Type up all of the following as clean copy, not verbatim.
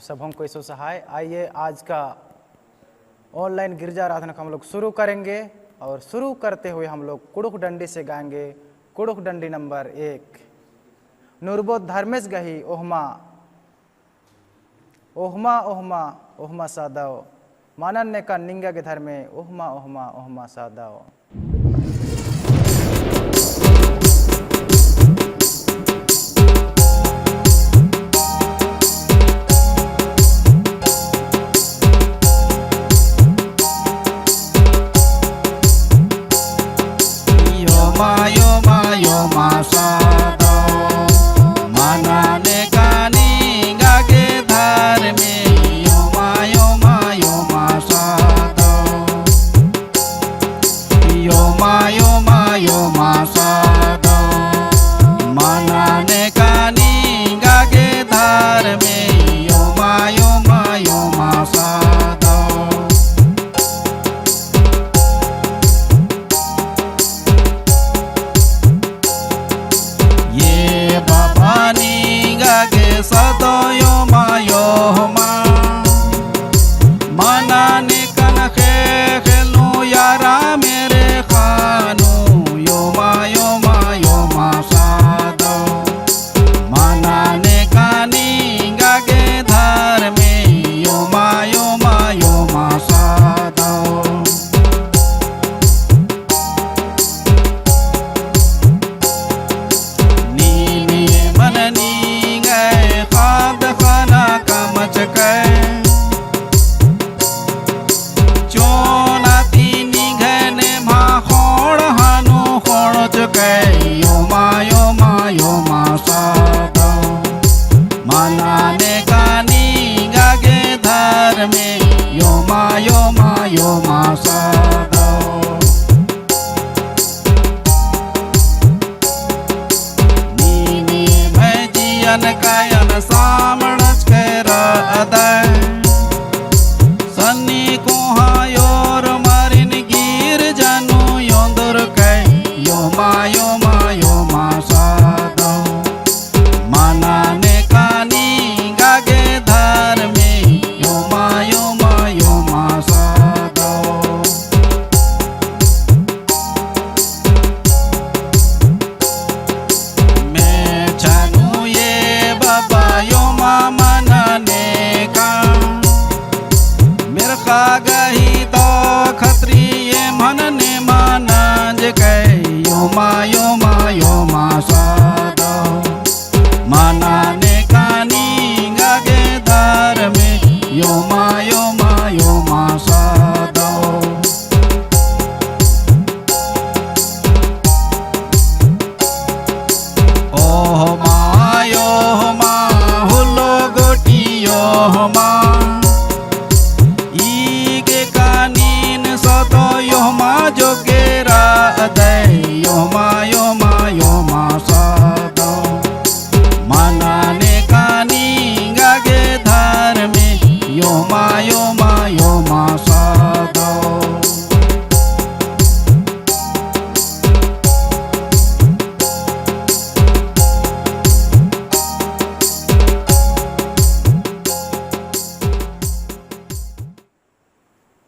सब हमको ईश्वर सहाय। आइए आज का ऑनलाइन गिरजा आराधना को हम लोग शुरू करेंगे और शुरू करते हुए हम लोग कुड़ुख डंडी से गाएंगे कुड़ुख डंडी नंबर 1। नुरबोध धर्मेश गही ओहमा ओहमा ओहमा ओहमा सादाओ मानन ने का निंगा के धर में ओहमा ओहमा ओहमा सादाओ।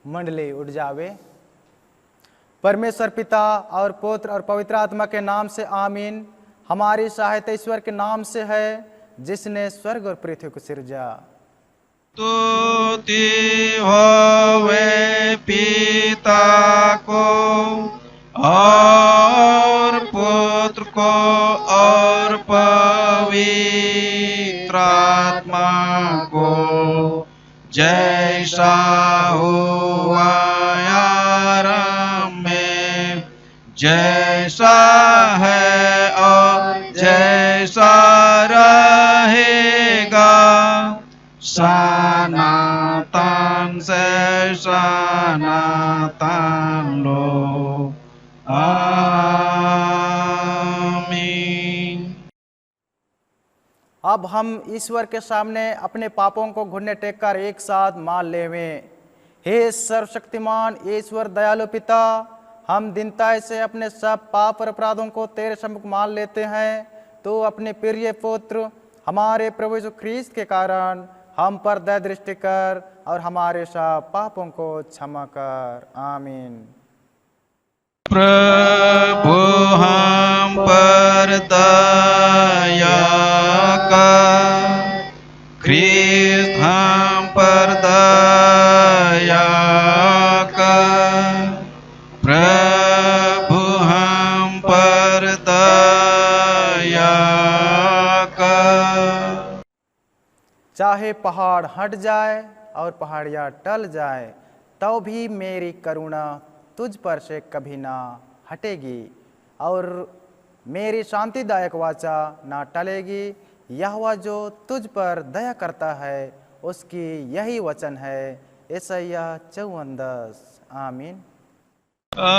मंडली उठ जावे। परमेश्वर पिता और पुत्र और पवित्र आत्मा के नाम से आमीन। हमारी सहायता ईश्वर के नाम से है जिसने स्वर्ग और पृथ्वी को सिरजा। स्तुति होवे पिता को और पुत्र को और पवित्र आत्मा को जैसा हुआ आरंभ में जैसा है और जैसा रहेगा सनातन से सनातन लो आमीन। अब हम ईश्वर के सामने अपने पापों को घुटने टेक कर एक साथ मान लेवें। हे सर्वशक्तिमान ईश्वर दयालु पिता, हम दीनता से अपने सब पाप और अपराधों को तेरे सम्मुख मान लेते हैं। तो अपने प्रिय पुत्र हमारे प्रभु यीशु ख्रीस्त के कारण हम पर दया दृष्टि कर और हमारे सब पापों को क्षमा कर। आमीन। प्रभु हम पर दया कर, ख्रीस्त हम पर दया कर, प्रभु हम पर दया कर। चाहे पहाड़ हट जाए और पहाड़ियाँ टल जाए, तो भी मेरी करुणा तुझ पर से कभी ना हटेगी और मेरी शांतिदायक वाचा ना टलेगी। यहोवा जो तुझ पर दया करता है, उसकी यही वचन है। यशायाह 54:10। आमीन। आमीन।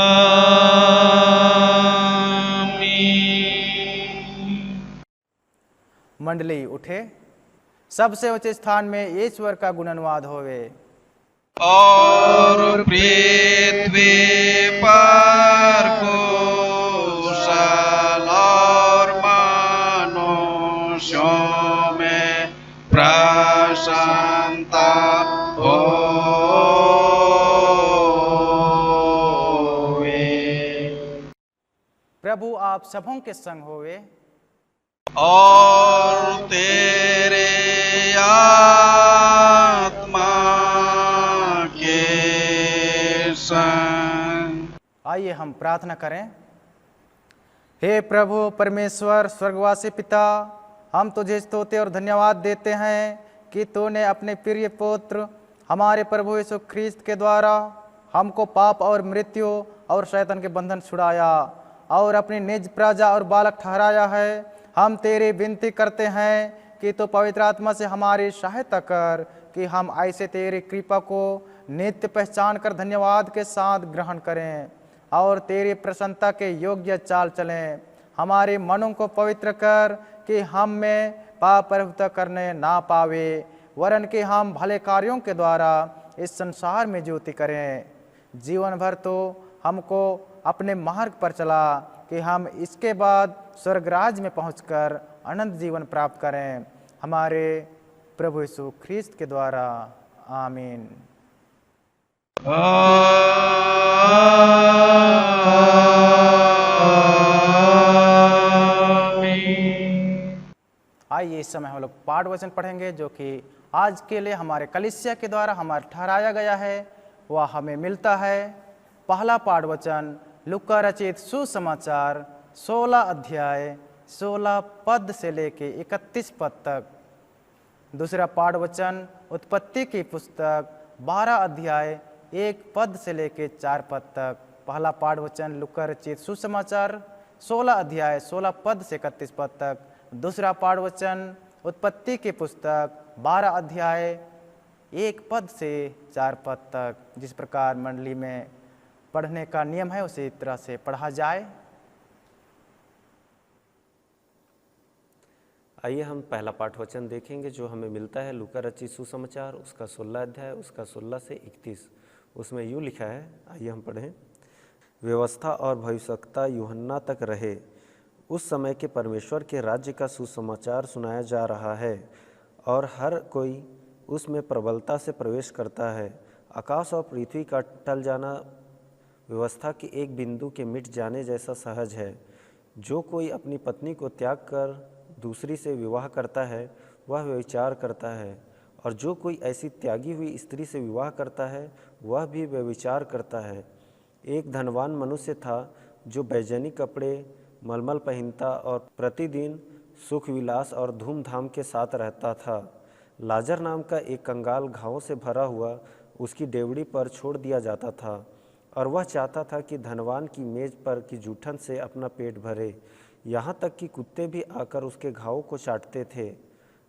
मंडली उठे, सबसे ऊंचे स्थान में ईश्वर का गुणनवाद होवे। और पृथ्वी पर कुशल और मनुष्यों में प्रसन्नता होवे। प्रभु आप सबों के संग होवे और तेरे आत्मा के संग। आइए हम प्रार्थना करें। हे प्रभु परमेश्वर स्वर्गवासी पिता, हम तुझे स्तुति और धन्यवाद देते हैं कि तूने अपने प्रिय पुत्र हमारे प्रभु यीशु ख्रीस्त के द्वारा हमको पाप और मृत्यु और शैतान के बंधन छुड़ाया और अपनी निज प्रजा और बालक ठहराया है। हम तेरी विनती करते हैं कि तू पवित्र आत्मा से हमारी सहायता कर कि हम ऐसे तेरी कृपा को नित्य पहचान कर धन्यवाद के साथ ग्रहण करें और तेरी प्रसन्नता के योग्य चाल चलें। हमारे मनों को पवित्र कर कि हम में पाप प्रभुता करने ना पावे, वरन कि हम भले कार्यों के द्वारा इस संसार में ज्योति करें। जीवन भर तो हमको अपने मार्ग पर चला कि हम इसके बाद स्वर्गराज में पहुंचकर अनंत जीवन प्राप्त करें। हमारे प्रभु यीशु ख्रीस्त के द्वारा। आमीन। आइए इस समय हम लोग पाठ वचन पढ़ेंगे जो कि आज के लिए हमारे कलीसिया के द्वारा हमारा ठहराया गया है, वह हमें मिलता है। पहला पाठ वचन लूका रचित सुसमाचार 16 अध्याय 16 पद से लेके 31 पद तक। दूसरा पाठ वचन उत्पत्ति की पुस्तक 12 अध्याय 1 पद से लेके 4 पद तक। पहला पाठ वचन लूका रचित सुसमाचार 16 अध्याय 16 पद से 31 पद तक। दूसरा पाठ वचन उत्पत्ति की पुस्तक 12 अध्याय 1 पद से 4 पद तक। जिस प्रकार मंडली में पढ़ने का नियम है उसी तरह से पढ़ा जाए। आइए हम पहला पाठ वचन देखेंगे जो हमें मिलता है लूका रचित सुसमाचार उसका 16 अध्याय उसका 16 से 31। उसमें यूँ लिखा है, आइए हम पढ़ें। व्यवस्था और भविष्यवक्ता यूहन्ना तक रहे। उस समय के परमेश्वर के राज्य का सुसमाचार सुनाया जा रहा है और हर कोई उसमें प्रबलता से प्रवेश करता है। आकाश और पृथ्वी का टल जाना व्यवस्था के एक बिंदु के मिट जाने जैसा सहज है। जो कोई अपनी पत्नी को त्याग कर दूसरी से विवाह करता है वह व्यभिचार करता है, और जो कोई ऐसी त्यागी हुई स्त्री से विवाह करता है वह भी व्यभिचार करता है। एक धनवान मनुष्य था जो बैजनी कपड़े मलमल पहनता और प्रतिदिन सुख विलास और धूमधाम के साथ रहता था। लाजर नाम का एक कंगाल घावों से भरा हुआ उसकी डेवड़ी पर छोड़ दिया जाता था, और वह चाहता था कि धनवान की मेज पर की जूठन से अपना पेट भरे, यहाँ तक कि कुत्ते भी आकर उसके घावों को चाटते थे।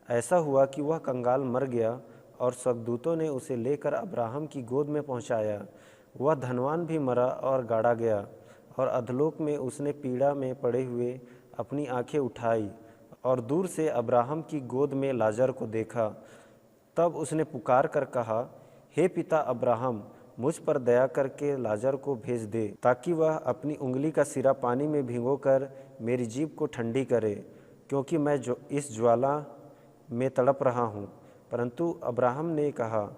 ऐसा हुआ कि वह कंगाल मर गया और स्वर्गदूतों ने उसे लेकर अब्राहम की गोद में पहुँचाया। वह धनवान भी मरा और गाड़ा गया, और अधलोक में उसने पीड़ा में पड़े हुए अपनी आंखें उठाई और दूर से अब्राहम की गोद में लाजर को देखा। तब उसने पुकार कर कहा, हे पिता अब्राहम, मुझ पर दया करके लाजर को भेज दे, ताकि वह अपनी उंगली का सिरा पानी में भिगोकर मेरी जीभ को ठंडी करे, क्योंकि मैं इस ज्वाला में तड़प रहा हूँ। परंतु अब्राहम ने कहा,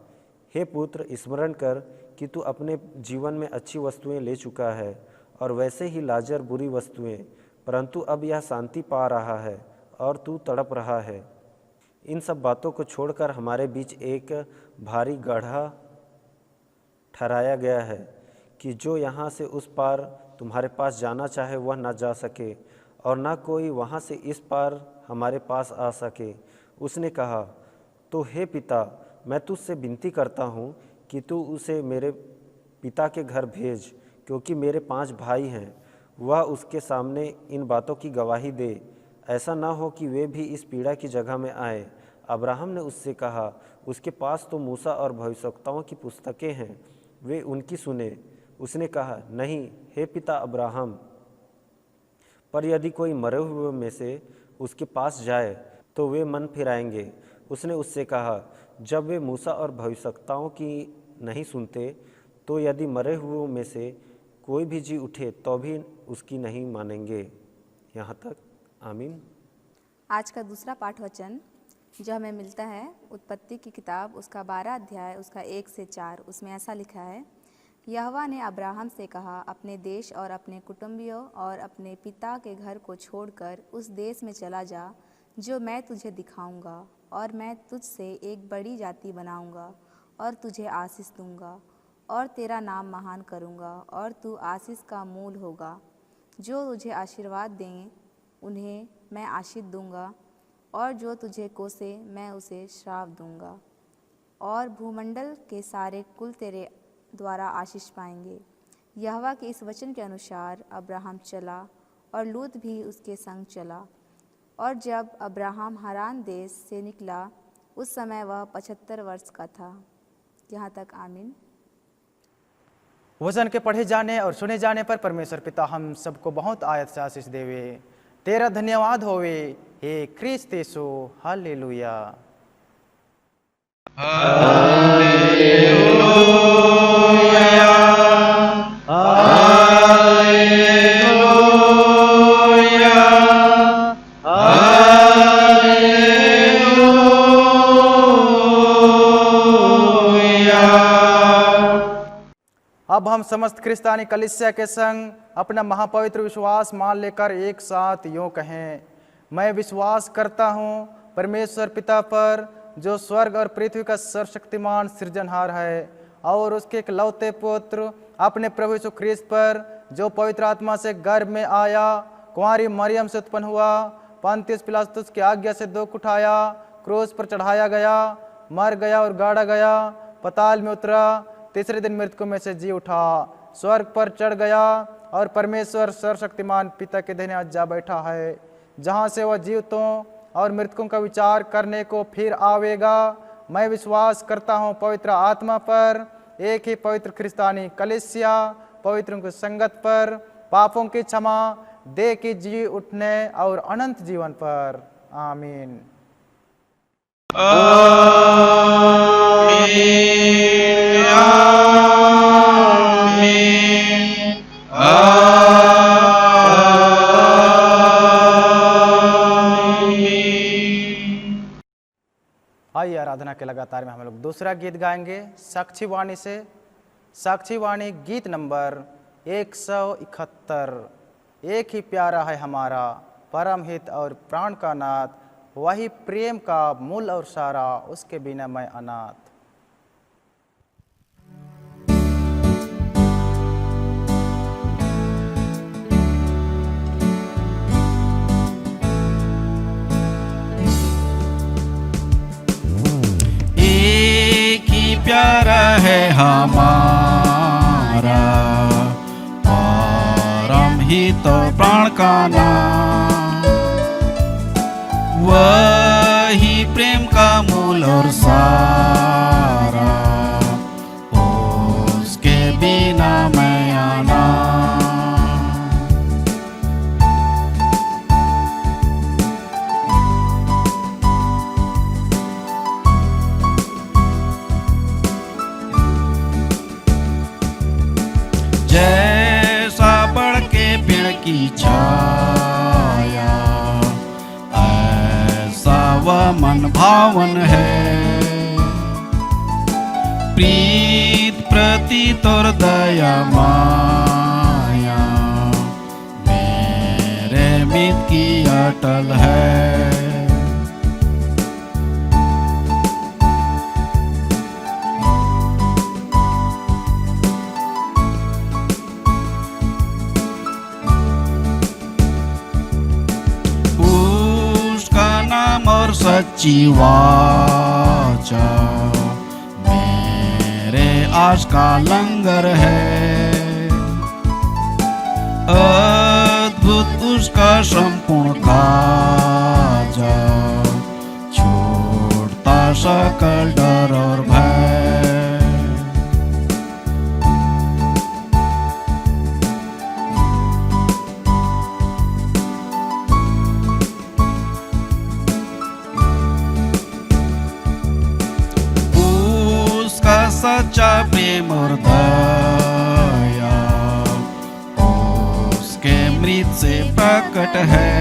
हे पुत्र, स्मरण कर कि तू अपने जीवन में अच्छी वस्तुएं ले चुका है और वैसे ही लाजर बुरी वस्तुएं, परंतु अब यह शांति पा रहा है और तू तड़प रहा है। इन सब बातों को छोड़कर हमारे बीच एक भारी गड्ढा ठहराया गया है कि जो यहाँ से उस पार तुम्हारे पास जाना चाहे वह न जा सके और न कोई वहाँ से इस पार हमारे पास आ सके। उसने कहा, तो हे पिता, मैं तुझसे विनती करता हूँ कि तू उसे मेरे पिता के घर भेज, क्योंकि मेरे 5 भाई हैं। वह उसके सामने इन बातों की गवाही दे, ऐसा ना हो कि वे भी इस पीड़ा की जगह में आए। अब्राहम ने उससे कहा, उसके पास तो मूसा और भविष्यवक्ताओं की पुस्तकें हैं, वे उनकी सुने। उसने कहा, नहीं हे पिता अब्राहम, पर यदि कोई मरे हुए में से उसके पास जाए तो वे मन फिराएंगे। उसने उससे कहा, जब वे मूसा और भविष्यवक्ताओं की नहीं सुनते, तो यदि मरे हुए में से कोई भी जी उठे तो भी उसकी नहीं मानेंगे। यहाँ तक। आमीन। आज का दूसरा पाठ वचन जो हमें मिलता है उत्पत्ति की किताब, उसका 12 अध्याय, उसका 1 से 4। उसमें ऐसा लिखा है, यहोवा ने अब्राहम से कहा, अपने देश और अपने कुटुंबियों और अपने पिता के घर को छोड़कर उस देश में चला जा जो मैं तुझे दिखाऊंगा, और मैं तुझसे एक बड़ी जाति बनाऊंगा और तुझे आशीष दूंगा और तेरा नाम महान करूंगा और तू आशीष का मूल होगा। जो तुझे आशीर्वाद दें उन्हें मैं आशीष दूंगा, और जो तुझे कोसे मैं उसे श्राप दूंगा, और भूमंडल के सारे कुल तेरे द्वारा आशीष पाएंगे। यहोवा के इस वचन के अनुसार अब्राहम चला और लूत भी उसके संग चला। और जब अब्राहम हारान देश से निकला, उस समय वह 75 वर्ष का था। यहाँ तक। आमीन। वचन के पढ़े जाने और सुने जाने पर परमेश्वर पिता हम सबको बहुत आयत से आशीष देवे। तेरा धन्यवाद होवे हे क्रिस्त यीशु। हालेलुया। अब हम समस्त क्रिस्तानी कलीसिया के संग अपना महापवित्र विश्वास मान लेकर एक साथ यूँ कहें, मैं विश्वास करता हूँ परमेश्वर पिता पर, जो स्वर्ग और पृथ्वी का सर्वशक्तिमान सृजनहार है, और उसके इकलौते पुत्र अपने प्रभु यीशु ख्रीस्त पर, जो पवित्र आत्मा से गर्भ में आया, कुंवारी मरियम से उत्पन्न हुआ, पंतियुस पिलातुस की आज्ञा से दुख उठाया, क्रूस पर चढ़ाया गया, मर गया और गाड़ा गया, पताल में उतरा, तीसरे दिन मृतकों में से जी उठा, स्वर्ग पर चढ़ गया और परमेश्वर सर्वशक्तिमान पिता के दाहिने हाथ जा बैठा है, जहाँ से वह जीवितों और मृतकों का विचार करने को फिर आवेगा। मैं विश्वास करता हूँ पवित्र आत्मा पर, एक ही पवित्र क्रिस्तानी कलीसिया, पवित्रों की संगत पर, पापों की क्षमा, देह की जी उठने और अनंत जीवन पर। आमीन। आइए आराधना के लगातार में हम लोग दूसरा गीत गाएंगे साक्षी वाणी से। साक्षी वाणी गीत नंबर 171। एक ही प्यारा है हमारा, परम हित और प्राण का नाथ, वही प्रेम का मूल और सारा, उसके बिना मैं अनाथ। प्यारा है हमारा, परम हित प्राण का नाम, वही प्रेम का मूल और सारा, उसके बिना मैं अनाथ। जैसा बढ़ के पेड़ की छाया, ऐसा वह मन भावन है, प्रीत प्रतीत और दया माया मेरे मित की अटल है। उसका नाम और सच्ची वाचा आज का लंगर है। अद्भुत उसका संपूर्ण काजा छोड़ता सकल डर और भय। सच्चा प्रेम और दया उसके मृत से प्रकट है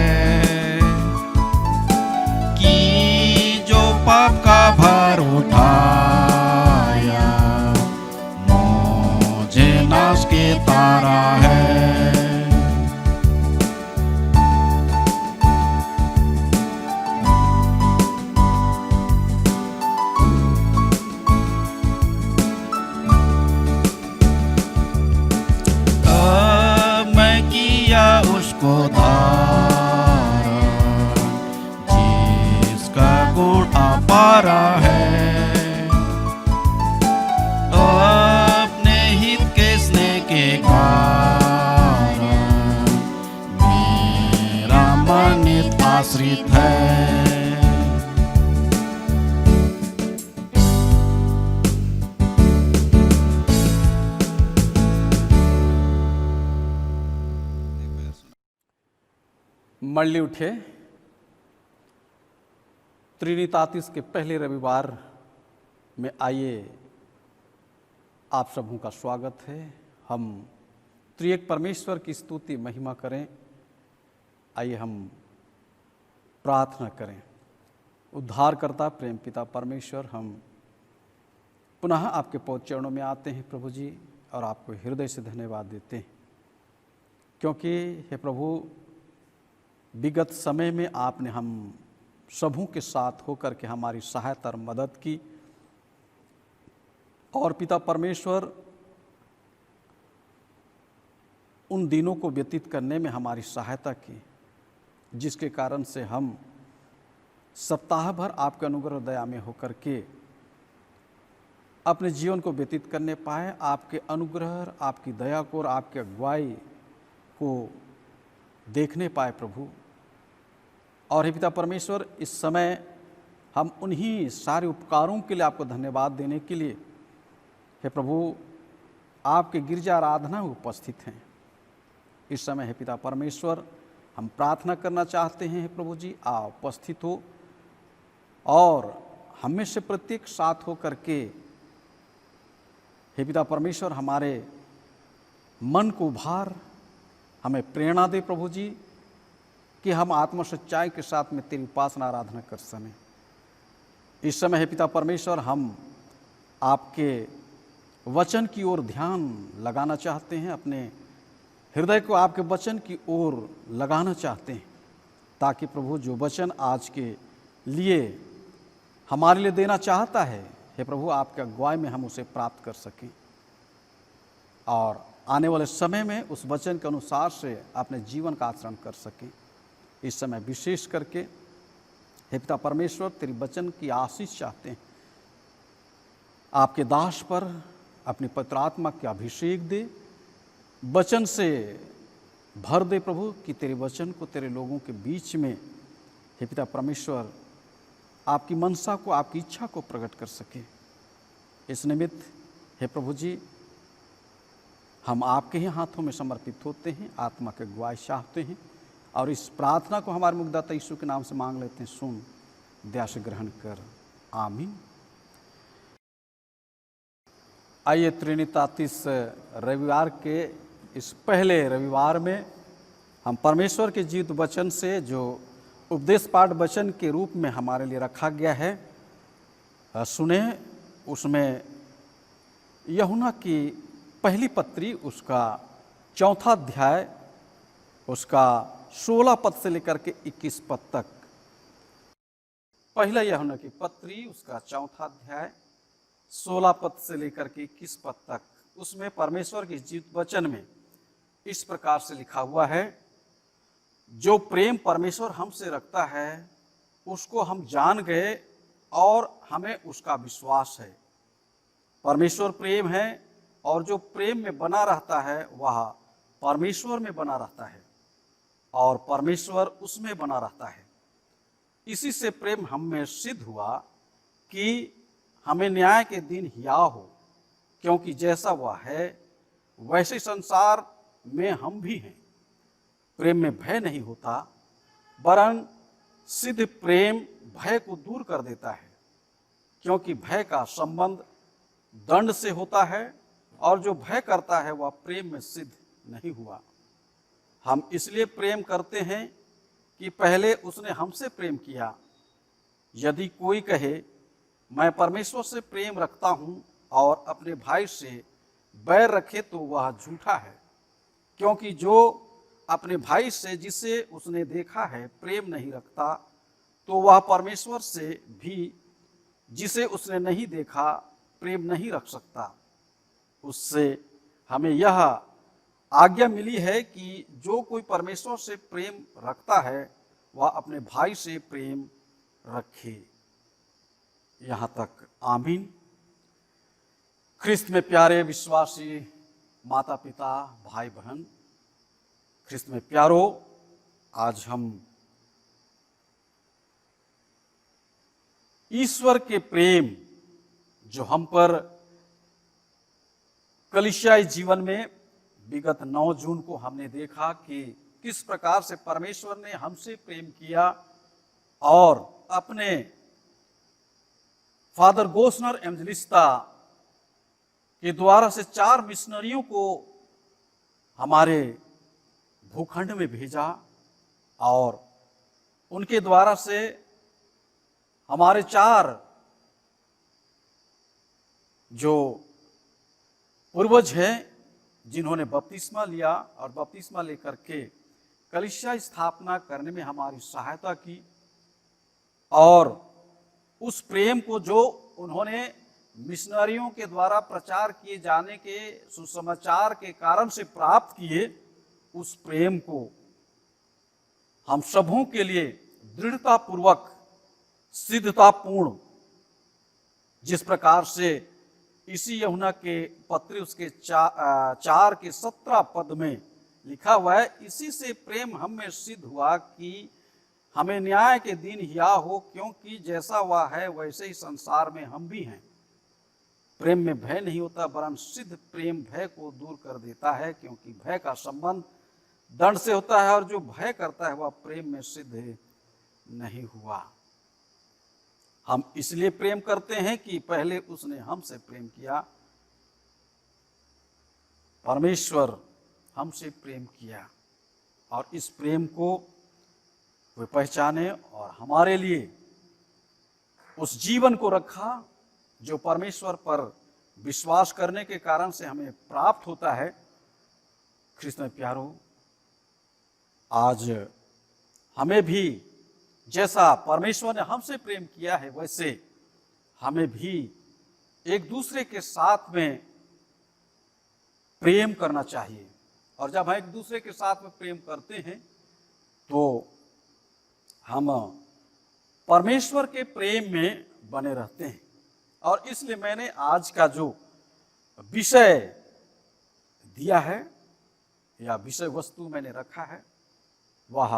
कि जो पाप का भार उठाया मुझे नाश के तारा है। उसको धारण जिसका गुण अपारा है। अपने हित के स्नेह के कारण मेरा मन नित आश्रित है। मंडली उठे। त्रिनितातिस के पहले रविवार में आइए आप सबों का स्वागत है। हम त्रिएक परमेश्वर की स्तुति महिमा करें। आइए हम प्रार्थना करें। उद्धारकर्ता प्रेम पिता परमेश्वर, हम पुनः आपके पवित्र चरणों में आते हैं प्रभु जी, और आपको हृदय से धन्यवाद देते हैं, क्योंकि हे प्रभु विगत समय में आपने हम सबों के साथ होकर के हमारी सहायता और मदद की, और पिता परमेश्वर उन दिनों को व्यतीत करने में हमारी सहायता की, जिसके कारण से हम सप्ताह भर आपके अनुग्रह दया में होकर के अपने जीवन को व्यतीत करने पाए। आपके अनुग्रह, आपकी दया को और आपके अगुवाई को देखने पाए प्रभु। और हे पिता परमेश्वर, इस समय हम उन्हीं सारे उपकारों के लिए आपको धन्यवाद देने के लिए हे प्रभु आपके गिरजा आराधना में उपस्थित हैं। इस समय हे पिता परमेश्वर हम प्रार्थना करना चाहते हैं, हे प्रभु जी आप उपस्थित हो और हम में से प्रत्येक साथ हो करके हे पिता परमेश्वर हमारे मन को उभार, हमें प्रेरणा दे प्रभु जी, कि हम आत्म सच्चाई के साथ में तेरी उपासना आराधना कर सकें। इस समय हे पिता परमेश्वर हम आपके वचन की ओर ध्यान लगाना चाहते हैं, अपने हृदय को आपके वचन की ओर लगाना चाहते हैं, ताकि प्रभु जो वचन आज के लिए हमारे लिए देना चाहता है, हे प्रभु आपके अगुवाई में हम उसे प्राप्त कर सकें, और आने वाले समय में उस वचन के अनुसार से अपने जीवन का आचरण कर सकें। इस समय विशेष करके हे पिता परमेश्वर तेरी वचन की आशीष चाहते हैं। आपके दास पर अपनी पवित्र आत्मा के अभिषेक दे, वचन से भर दे प्रभु, कि तेरे वचन को तेरे लोगों के बीच में हे पिता परमेश्वर आपकी मनसा को, आपकी इच्छा को प्रकट कर सके। इस निमित्त हे प्रभु जी हम आपके ही हाथों में समर्पित होते हैं, आत्मा के अगुवाई चाहते हैं, और इस प्रार्थना को हमारे मुक्तिदाता यीशु के नाम से मांग लेते हैं। सुन, दया से ग्रहण कर, आमीन। आइए त्रिनितातिस रविवार के इस पहले रविवार में हम परमेश्वर के जीवित वचन से, जो उपदेश पाठ वचन के रूप में हमारे लिए रखा गया है, सुने। उसमें यूहन्ना की पहली पत्री उसका 4 अध्याय उसका 16 पद से लेकर के 21 पद तक। पहला यूहन्ना की पत्री उसका 4 अध्याय 16 पद से लेकर के 21 पद तक, उसमें परमेश्वर के जीवित वचन में इस प्रकार से लिखा हुआ है, जो प्रेम परमेश्वर हमसे रखता है उसको हम जान गए और हमें उसका विश्वास है। परमेश्वर प्रेम है और जो प्रेम में बना रहता है वह परमेश्वर में बना रहता है और परमेश्वर उसमें बना रहता है। इसी से प्रेम हम में सिद्ध हुआ कि हमें न्याय के दिन हिया हो, क्योंकि जैसा वह है वैसे संसार में हम भी हैं। प्रेम में भय नहीं होता, वरन सिद्ध प्रेम भय को दूर कर देता है, क्योंकि भय का संबंध दंड से होता है और जो भय करता है वह प्रेम में सिद्ध नहीं हुआ। हम इसलिए प्रेम करते हैं कि पहले उसने हमसे प्रेम किया। यदि कोई कहे मैं परमेश्वर से प्रेम रखता हूँ और अपने भाई से बैर रखे तो वह झूठा है, क्योंकि जो अपने भाई से जिसे उसने देखा है प्रेम नहीं रखता तो वह परमेश्वर से भी जिसे उसने नहीं देखा प्रेम नहीं रख सकता। उससे हमें यह आज्ञा मिली है कि जो कोई परमेश्वर से प्रेम रखता है वह अपने भाई से प्रेम रखे। यहाँ तक आमीन। ख्रिस्त में प्यारे विश्वासी माता पिता भाई बहन, ख्रिस्त में प्यारो, आज हम ईश्वर के प्रेम जो हम पर कलीसियाई जीवन में विगत 9 जून को हमने देखा कि किस प्रकार से परमेश्वर ने हमसे प्रेम किया और अपने फादर गोस्नर एवंजेलिस्ता के द्वारा से 4 मिशनरियों को हमारे भूखंड में भेजा और उनके द्वारा से हमारे 4 जो पूर्वज हैं जिन्होंने बपतिस्मा लिया और बपतिस्मा लेकर के कलीसिया स्थापना करने में हमारी सहायता की, और उस प्रेम को जो उन्होंने मिशनरियों के द्वारा प्रचार किए जाने के सुसमाचार के कारण से प्राप्त किए, उस प्रेम को हम सबों के लिए दृढ़तापूर्वक सिद्धतापूर्ण, जिस प्रकार से इसी यूहन्ना के पत्र उसके 4 के 17 पद में लिखा हुआ है, इसी से प्रेम हम में सिद्ध हुआ कि हमें न्याय के दिन हिया हो, क्योंकि जैसा वह है वैसे ही संसार में हम भी हैं। प्रेम में भय नहीं होता, वरन सिद्ध प्रेम भय को दूर कर देता है, क्योंकि भय का संबंध दंड से होता है और जो भय करता है वह प्रेम में सिद्ध नहीं हुआ। हम इसलिए प्रेम करते हैं कि पहले उसने हमसे प्रेम किया। परमेश्वर हमसे प्रेम किया और इस प्रेम को वे पहचाने और हमारे लिए उस जीवन को रखा जो परमेश्वर पर विश्वास करने के कारण से हमें प्राप्त होता है। ख्रिस्त में प्यारो, आज हमें भी जैसा परमेश्वर ने हमसे प्रेम किया है वैसे हमें भी एक दूसरे के साथ में प्रेम करना चाहिए। और जब हम एक दूसरे के साथ में प्रेम करते हैं तो हम परमेश्वर के प्रेम में बने रहते हैं। और इसलिए मैंने आज का जो विषय दिया है या विषय वस्तु मैंने रखा है वह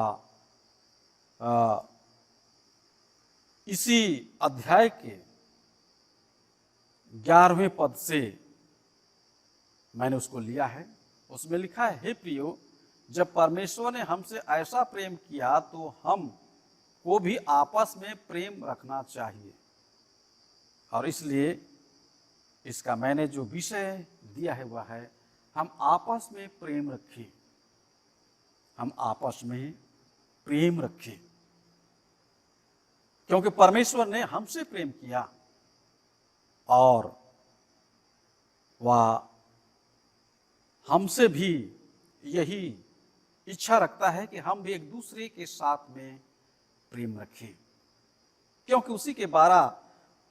इसी अध्याय के 11वें पद से मैंने उसको लिया है। उसमें लिखा है, हे प्रियो, जब परमेश्वर ने हमसे ऐसा प्रेम किया तो हम को भी आपस में प्रेम रखना चाहिए। और इसलिए इसका मैंने जो विषय दिया है वह है, हम आपस में प्रेम रखें, हम आपस में प्रेम रखें, क्योंकि परमेश्वर ने हमसे प्रेम किया और वह हमसे भी यही इच्छा रखता है कि हम भी एक दूसरे के साथ में प्रेम रखें, क्योंकि उसी के 12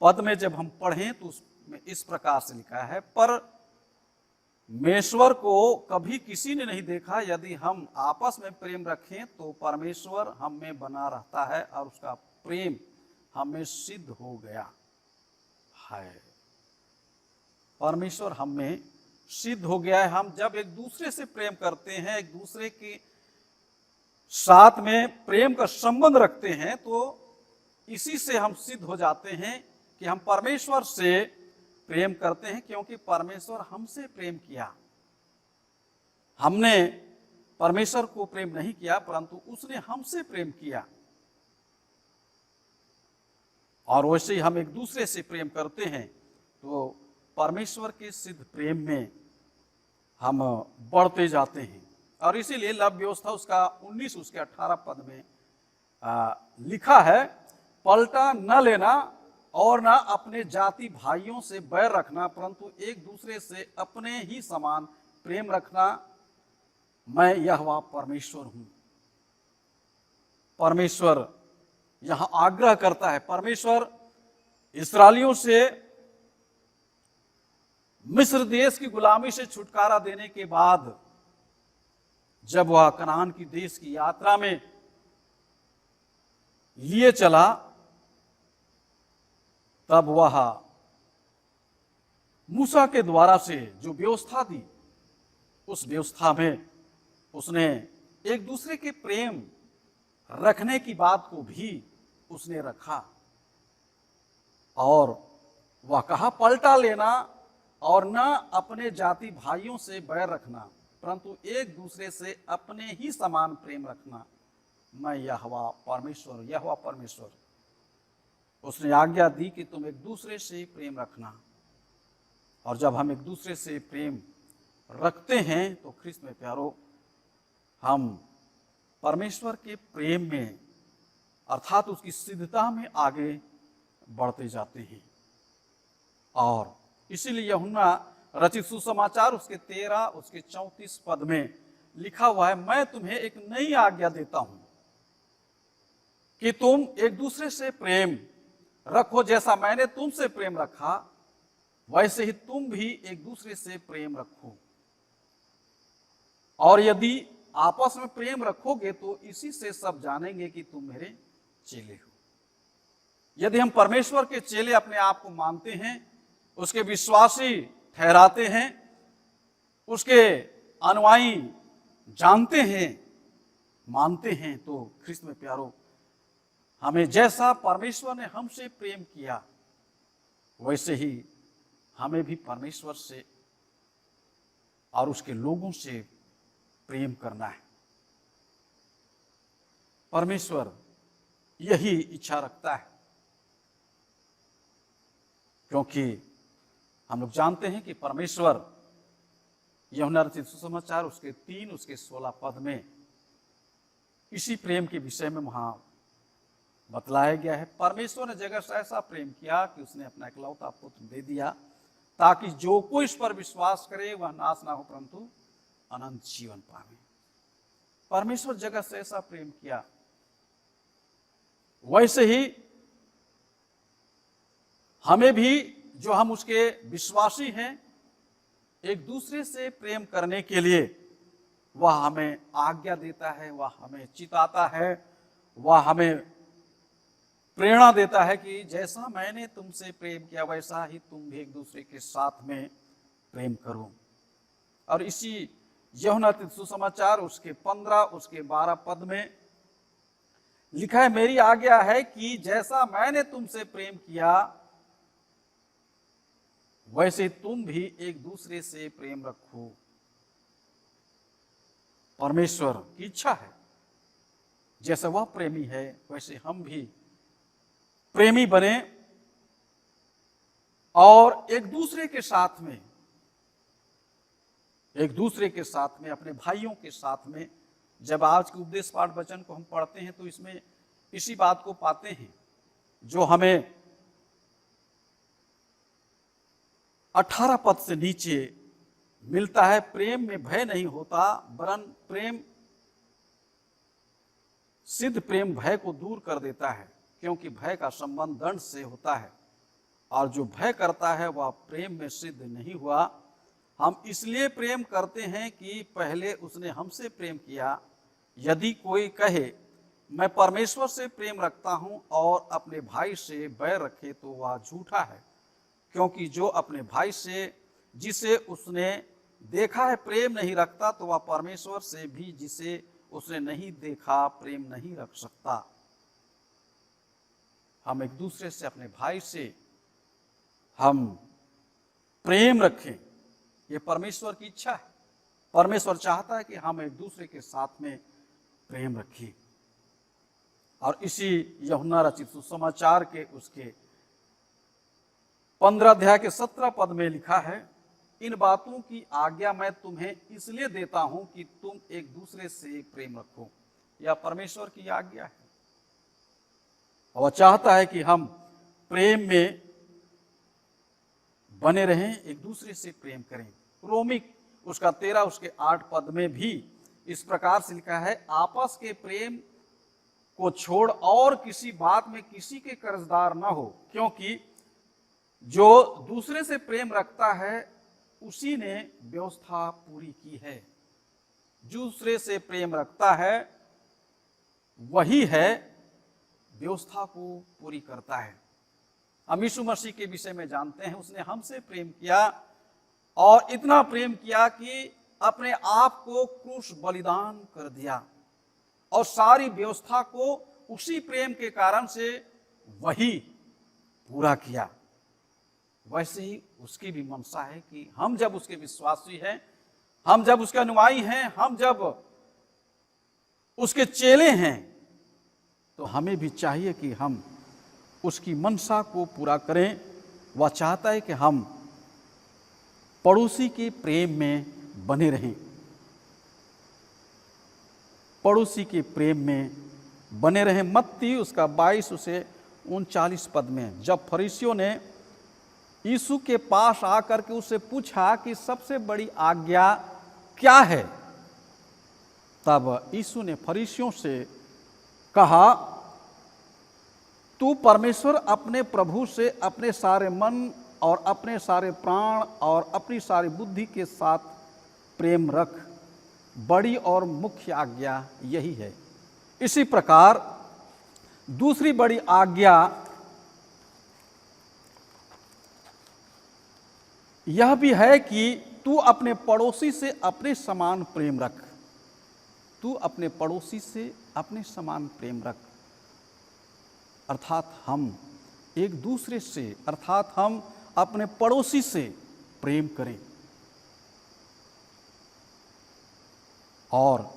पद में जब हम पढ़ें तो उसमें इस प्रकार से लिखा है, पर परमेश्वर को कभी किसी ने नहीं देखा, यदि हम आपस में प्रेम रखें तो परमेश्वर हम में बना रहता है और उसका प्रेम हमें सिद्ध हो गया है। परमेश्वर हम में सिद्ध हो गया है। हम जब एक दूसरे से प्रेम करते हैं, एक दूसरे के साथ में प्रेम का संबंध रखते हैं, तो इसी से हम सिद्ध हो जाते हैं कि हम परमेश्वर से प्रेम करते हैं, क्योंकि परमेश्वर हमसे प्रेम किया। हमने परमेश्वर को प्रेम नहीं किया, परंतु उसने हमसे प्रेम किया, और वैसे ही हम एक दूसरे से प्रेम करते हैं तो परमेश्वर के सिद्ध प्रेम में हम बढ़ते जाते हैं। और इसीलिए लव व्यवस्था उसका 19 उसके 18 पद में लिखा है, पलटा न लेना और न अपने जाति भाइयों से बैर रखना, परंतु एक दूसरे से अपने ही समान प्रेम रखना, मैं यहोवा परमेश्वर हूं। परमेश्वर यहां आग्रह करता है। परमेश्वर इस्राएलियों से मिस्र देश की गुलामी से छुटकारा देने के बाद जब वह कनान की देश की यात्रा में लिए चला, तब वह मूसा के द्वारा से जो व्यवस्था दी, उस व्यवस्था में उसने एक दूसरे के प्रेम रखने की बात को भी उसने रखा, और वह कहा पलटा लेना और न अपने जाति भाइयों से बैर रखना, परंतु एक दूसरे से अपने ही समान प्रेम रखना, मैं यहोवा परमेश्वर, यहोवा परमेश्वर। उसने आज्ञा दी कि तुम एक दूसरे से प्रेम रखना, और जब हम एक दूसरे से प्रेम रखते हैं तो ख्रिस्त में प्यारो, हम परमेश्वर के प्रेम में अर्थात उसकी सिद्धता में आगे बढ़ते जाते हैं। और इसीलिए यूहन्ना रचित सुसमाचार उसके 13 उसके 34 पद में लिखा हुआ है, मैं तुम्हें एक नई आज्ञा देता हूं कि तुम एक दूसरे से प्रेम रखो, जैसा मैंने तुमसे प्रेम रखा वैसे ही तुम भी एक दूसरे से प्रेम रखो। और यदि आपस में प्रेम रखोगे तो इसी से सब जानेंगे कि तुम मेरे चेले हो। यदि हम परमेश्वर के चेले अपने आप को मानते हैं, उसके विश्वासी ठहराते हैं, उसके अनुयायी जानते हैं, मानते हैं, तो ख्रिस्त में प्यारो, हमें जैसा परमेश्वर ने हमसे प्रेम किया वैसे ही हमें भी परमेश्वर से और उसके लोगों से प्रेम करना है। परमेश्वर यही इच्छा रखता है, क्योंकि हम लोग जानते हैं कि परमेश्वर यूहन्ना रचित सुसमाचार उसके 3 उसके 16 पद में इसी प्रेम के विषय में वहां बतलाया गया है। परमेश्वर ने जगत से ऐसा प्रेम किया कि उसने अपना इकलौता पुत्र दे दिया, ताकि जो कोई इस पर विश्वास करे वह नाश ना हो परंतु अनंत जीवन पावे। परमेश्वर जगत से ऐसा प्रेम किया, वैसे ही हमें भी, जो हम उसके विश्वासी हैं, एक दूसरे से प्रेम करने के लिए वह हमें आज्ञा देता है, वह हमें चिताता है, वह हमें प्रेरणा देता है कि जैसा मैंने तुमसे प्रेम किया वैसा ही तुम भी एक दूसरे के साथ में प्रेम करो। और इसी यूहन्ना सुसमाचार उसके 15 उसके 12 पद में लिखा है, मेरी आज्ञा है कि जैसा मैंने तुमसे प्रेम किया वैसे तुम भी एक दूसरे से प्रेम रखो। परमेश्वर की इच्छा है, जैसे वह प्रेमी है वैसे हम भी प्रेमी बने, और एक दूसरे के साथ में अपने भाइयों के साथ में, जब आज के उपदेश पाठ वचन को हम पढ़ते हैं तो इसमें इसी बात को पाते हैं, जो हमें 18 पद से नीचे मिलता है, प्रेम में भय नहीं होता, वरन प्रेम सिद्ध प्रेम भय को दूर कर देता है, क्योंकि भय का संबंध दंड से होता है, और जो भय करता है वह प्रेम में सिद्ध नहीं हुआ। हम इसलिए प्रेम करते हैं कि पहले उसने हमसे प्रेम किया। यदि कोई कहे मैं परमेश्वर से प्रेम रखता हूं और अपने भाई से बैर रखे तो वह झूठा है, क्योंकि जो अपने भाई से जिसे उसने देखा है प्रेम नहीं रखता तो वह परमेश्वर से भी जिसे उसने नहीं देखा प्रेम नहीं रख सकता। हम एक दूसरे से, अपने भाई से हम प्रेम रखें, ये परमेश्वर की इच्छा है। परमेश्वर चाहता है कि हम एक दूसरे के साथ में प्रेम रखें। और इसी यूहन्ना रचित सुसमाचार के उसके 15 अध्याय के 17 पद में लिखा है, इन बातों की आज्ञा मैं तुम्हें इसलिए देता हूं कि तुम एक दूसरे से प्रेम रखो। यह परमेश्वर की आज्ञा है, और वह चाहता है कि हम प्रेम में बने रहें, एक दूसरे से प्रेम करें। रोमी उसका 13 उसके 8 पद में भी इस प्रकार से लिखा है, आपस के प्रेम को छोड़ और किसी बात में किसी के कर्जदार न हो, क्योंकि जो दूसरे से प्रेम रखता है उसी ने व्यवस्था पूरी की है। दूसरे से प्रेम रखता है वही है व्यवस्था को पूरी करता है। हम यीशु मसीह के विषय में जानते हैं, उसने हमसे प्रेम किया और इतना प्रेम किया कि अपने आप को क्रूस बलिदान कर दिया, और सारी व्यवस्था को उसी प्रेम के कारण से वही पूरा किया। वैसे ही उसकी भी मनसा है कि हम जब उसके विश्वासी हैं, हम जब उसके अनुयायी हैं, हम जब उसके चेले हैं, तो हमें भी चाहिए कि हम उसकी मनसा को पूरा करें। वह चाहता है कि हम पड़ोसी के प्रेम में बने रहें, पड़ोसी के प्रेम में बने रहें। मत्ती उसका 22 से 39 पद में जब फरीसियों ने यीशु के पास आकर के उससे पूछा कि सबसे बड़ी आज्ञा क्या है, तब यीशु ने फरीसियों से कहा, तू परमेश्वर अपने प्रभु से अपने सारे मन और अपने सारे प्राण और अपनी सारी बुद्धि के साथ प्रेम रख, बड़ी और मुख्य आज्ञा यही है। इसी प्रकार दूसरी बड़ी आज्ञा यह भी है कि तू अपने पड़ोसी से अपने समान प्रेम रख। तू अपने पड़ोसी से अपने समान प्रेम रख, अर्थात हम एक दूसरे से, अर्थात हम अपने पड़ोसी से प्रेम करें। और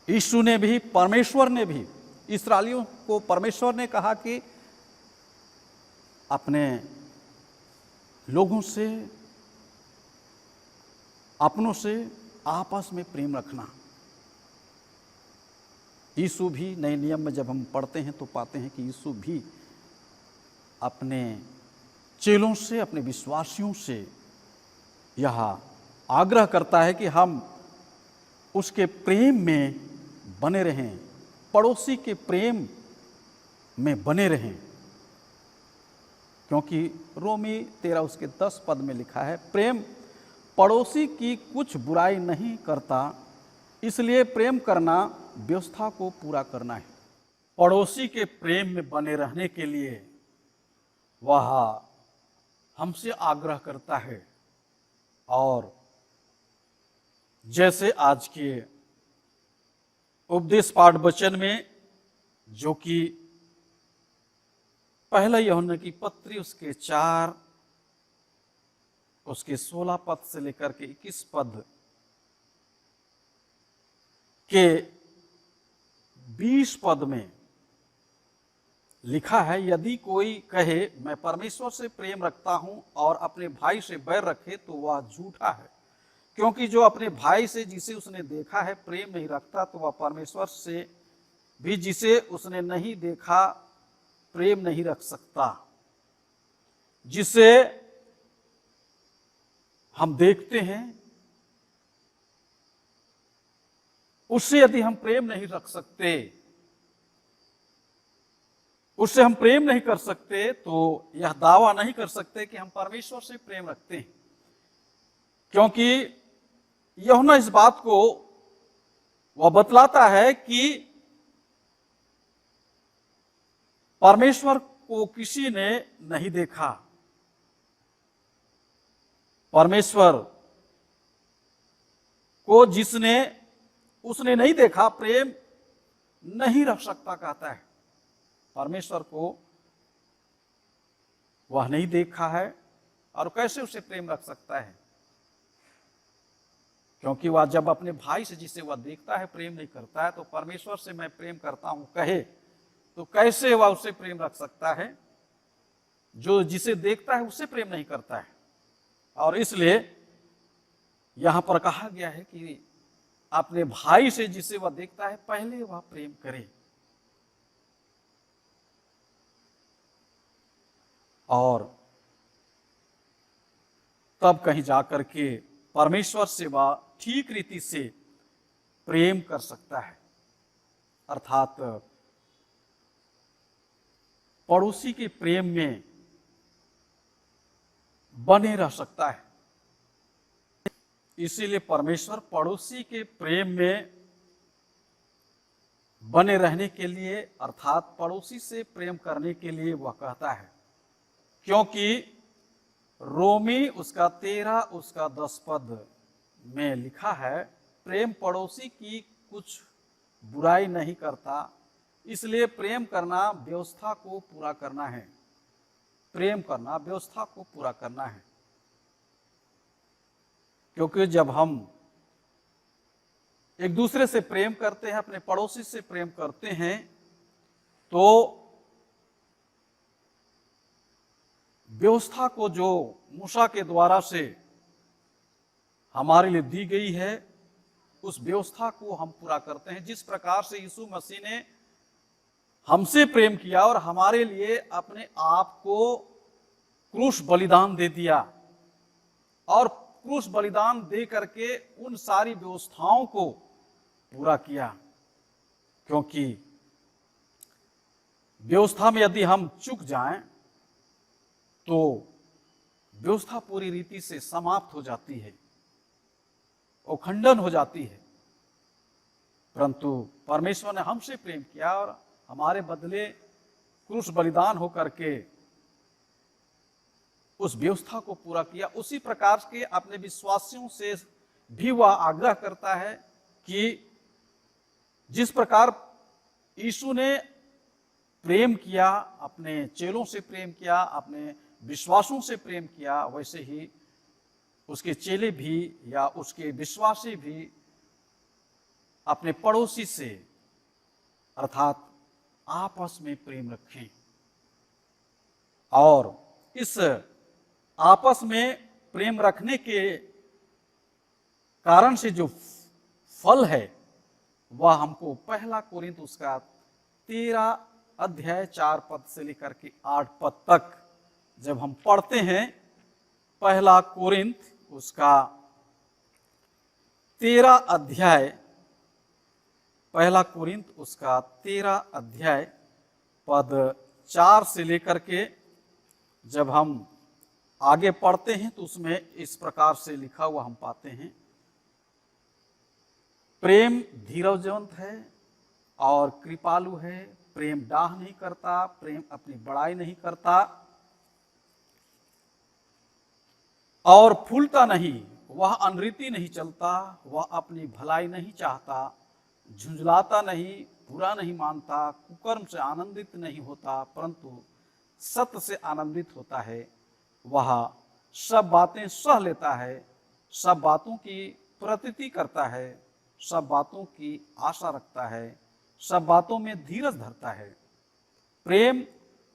यीशु ने भी, परमेश्वर ने भी, इस्राएलियों को परमेश्वर ने कहा कि अपने लोगों से, अपनों से आपस में प्रेम रखना। यीशु भी नए नियम में जब हम पढ़ते हैं तो पाते हैं कि यीशु भी अपने चेलों से, अपने विश्वासियों से यह आग्रह करता है कि हम उसके प्रेम में बने रहें, पड़ोसी के प्रेम में बने रहें, क्योंकि रोमी 13 उसके 10 पद में लिखा है, प्रेम पड़ोसी की कुछ बुराई नहीं करता, इसलिए प्रेम करना व्यवस्था को पूरा करना है। पड़ोसी के प्रेम में बने रहने के लिए वह हमसे आग्रह करता है। और जैसे आज के उपदेश पाठ वचन में, जो कि पहला यूहन्ना की पत्री उसके 4 उसके 16 पद से लेकर के 21 पद के 20 पद में लिखा है, यदि कोई कहे मैं परमेश्वर से प्रेम रखता हूं और अपने भाई से बैर रखे तो वह झूठा है, क्योंकि जो अपने भाई से जिसे उसने देखा है प्रेम नहीं रखता तो वह परमेश्वर से भी जिसे उसने नहीं देखा प्रेम नहीं रख सकता। जिसे हम देखते हैं, उससे यदि हम प्रेम नहीं रख सकते, उससे हम प्रेम नहीं कर सकते, तो यह दावा नहीं कर सकते कि हम परमेश्वर से प्रेम रखते हैं। क्योंकि यूहन्ना इस बात को वह बतलाता है कि परमेश्वर को किसी ने नहीं देखा। परमेश्वर को उसने नहीं देखा, प्रेम नहीं रख सकता कहता है। परमेश्वर को वह नहीं देखा है और कैसे उसे प्रेम रख सकता है? क्योंकि वह जब अपने भाई से जिसे वह देखता है प्रेम नहीं करता है, तो परमेश्वर से मैं प्रेम करता हूं कहे तो कैसे वह उससे प्रेम रख सकता है? जो जिसे देखता है उससे प्रेम नहीं करता है। और इसलिए यहां पर कहा गया है कि अपने भाई से जिसे वह देखता है पहले वह प्रेम करे। और तब कहीं जाकर के परमेश्वर से वह ठीक रीति से प्रेम कर सकता है, अर्थात पड़ोसी के प्रेम में बने रह सकता है। इसीलिए परमेश्वर पड़ोसी के प्रेम में बने रहने के लिए, अर्थात पड़ोसी से प्रेम करने के लिए वह कहता है। क्योंकि रोमी उसका 13 उसका 10 पद में लिखा है, प्रेम पड़ोसी की कुछ बुराई नहीं करता, इसलिए प्रेम करना व्यवस्था को पूरा करना है। प्रेम करना व्यवस्था को पूरा करना है। क्योंकि जब हम एक दूसरे से प्रेम करते हैं, अपने पड़ोसी से प्रेम करते हैं, तो व्यवस्था को जो मूसा के द्वारा से हमारे लिए दी गई है, उस व्यवस्था को हम पूरा करते हैं। जिस प्रकार से यीशु मसीह ने हमसे प्रेम किया और हमारे लिए अपने आप को क्रूस बलिदान दे दिया, और क्रूस बलिदान दे करके उन सारी व्यवस्थाओं को पूरा किया। क्योंकि व्यवस्था में यदि हम चूक जाएं तो व्यवस्था पूरी रीति से समाप्त हो जाती है, वो खंडन हो जाती है। परंतु परमेश्वर ने हमसे प्रेम किया और हमारे बदले क्रूस बलिदान होकर के उस व्यवस्था को पूरा किया। उसी प्रकार के अपने विश्वासियों से भी वह आग्रह करता है कि जिस प्रकार यीशु ने प्रेम किया, अपने चेलों से प्रेम किया, अपने विश्वासों से प्रेम किया, वैसे ही उसके चेले भी या उसके विश्वासी भी अपने पड़ोसी से, अर्थात आपस में प्रेम रखें। और इस आपस में प्रेम रखने के कारण से जो फल है वह हमको पहला कोरिन्थ उसका 13 अध्याय 4 पद से लेकर के 8 पद तक जब हम पढ़ते हैं, पहला कोरिन्थ उसका 13 अध्याय, पहला कोरिन्थ उसका 13 अध्याय पद 4 से लेकर के जब हम आगे पढ़ते हैं तो उसमें इस प्रकार से लिखा हुआ हम पाते हैं, प्रेम धीरजवंत है और कृपालु है, प्रेम डाह नहीं करता, प्रेम अपनी बड़ाई नहीं करता और फूलता नहीं, वह अनरीति नहीं चलता, वह अपनी भलाई नहीं चाहता, झुंझलाता नहीं, बुरा नहीं मानता, कुकर्म से आनंदित नहीं होता, परंतु सत्य से आनंदित होता है। वह सब बातें सह लेता है, सब बातों की प्रतीति करता है, सब बातों की आशा रखता है, सब बातों में धीरज धरता है। प्रेम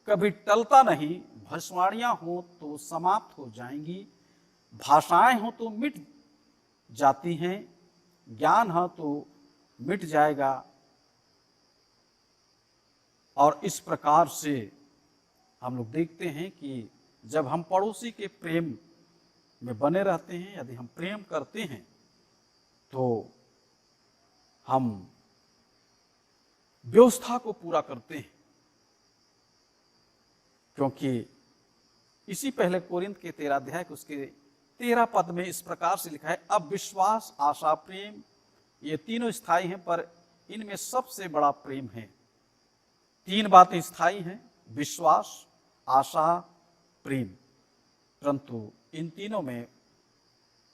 कभी टलता नहीं, भविष्यवाणियां हो तो समाप्त हो जाएंगी, भाषाएं हो तो मिट जाती हैं, ज्ञान हो तो मिट जाएगा। और इस प्रकार से हम लोग देखते हैं कि जब हम पड़ोसी के प्रेम में बने रहते हैं, यदि हम प्रेम करते हैं, तो हम व्यवस्था को पूरा करते हैं। क्योंकि इसी पहले कोरिन्थ के 13 अध्याय के उसके 13 पद में इस प्रकार से लिखा है, अब विश्वास, आशा, प्रेम ये तीनों स्थायी हैं, पर इनमें सबसे बड़ा प्रेम है। 3 बातें स्थायी हैं, विश्वास, आशा, प्रेम, परंतु इन तीनों में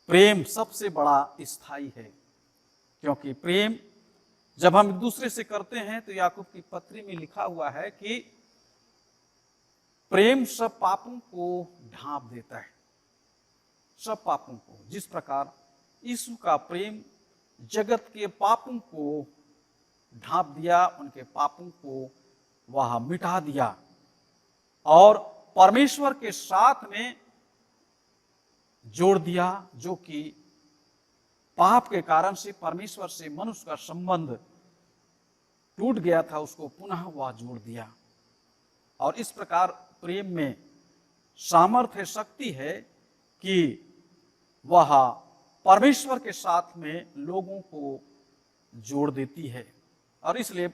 प्रेम सबसे बड़ा स्थायी है। क्योंकि प्रेम जब हम एक दूसरे से करते हैं, तो याकूब की पत्री में लिखा हुआ है कि प्रेम सब पापों को ढांप देता है, सब पापों को। जिस प्रकार यीशु का प्रेम जगत के पापों को ढांप दिया, उनके पापों को वह मिटा दिया और परमेश्वर के साथ में जोड़ दिया, जो कि पाप के कारण से परमेश्वर से मनुष्य का संबंध टूट गया था, उसको पुनः वह जोड़ दिया। और इस प्रकार प्रेम में सामर्थ्य, शक्ति है कि वह परमेश्वर के साथ में लोगों को जोड़ देती है। और इसलिए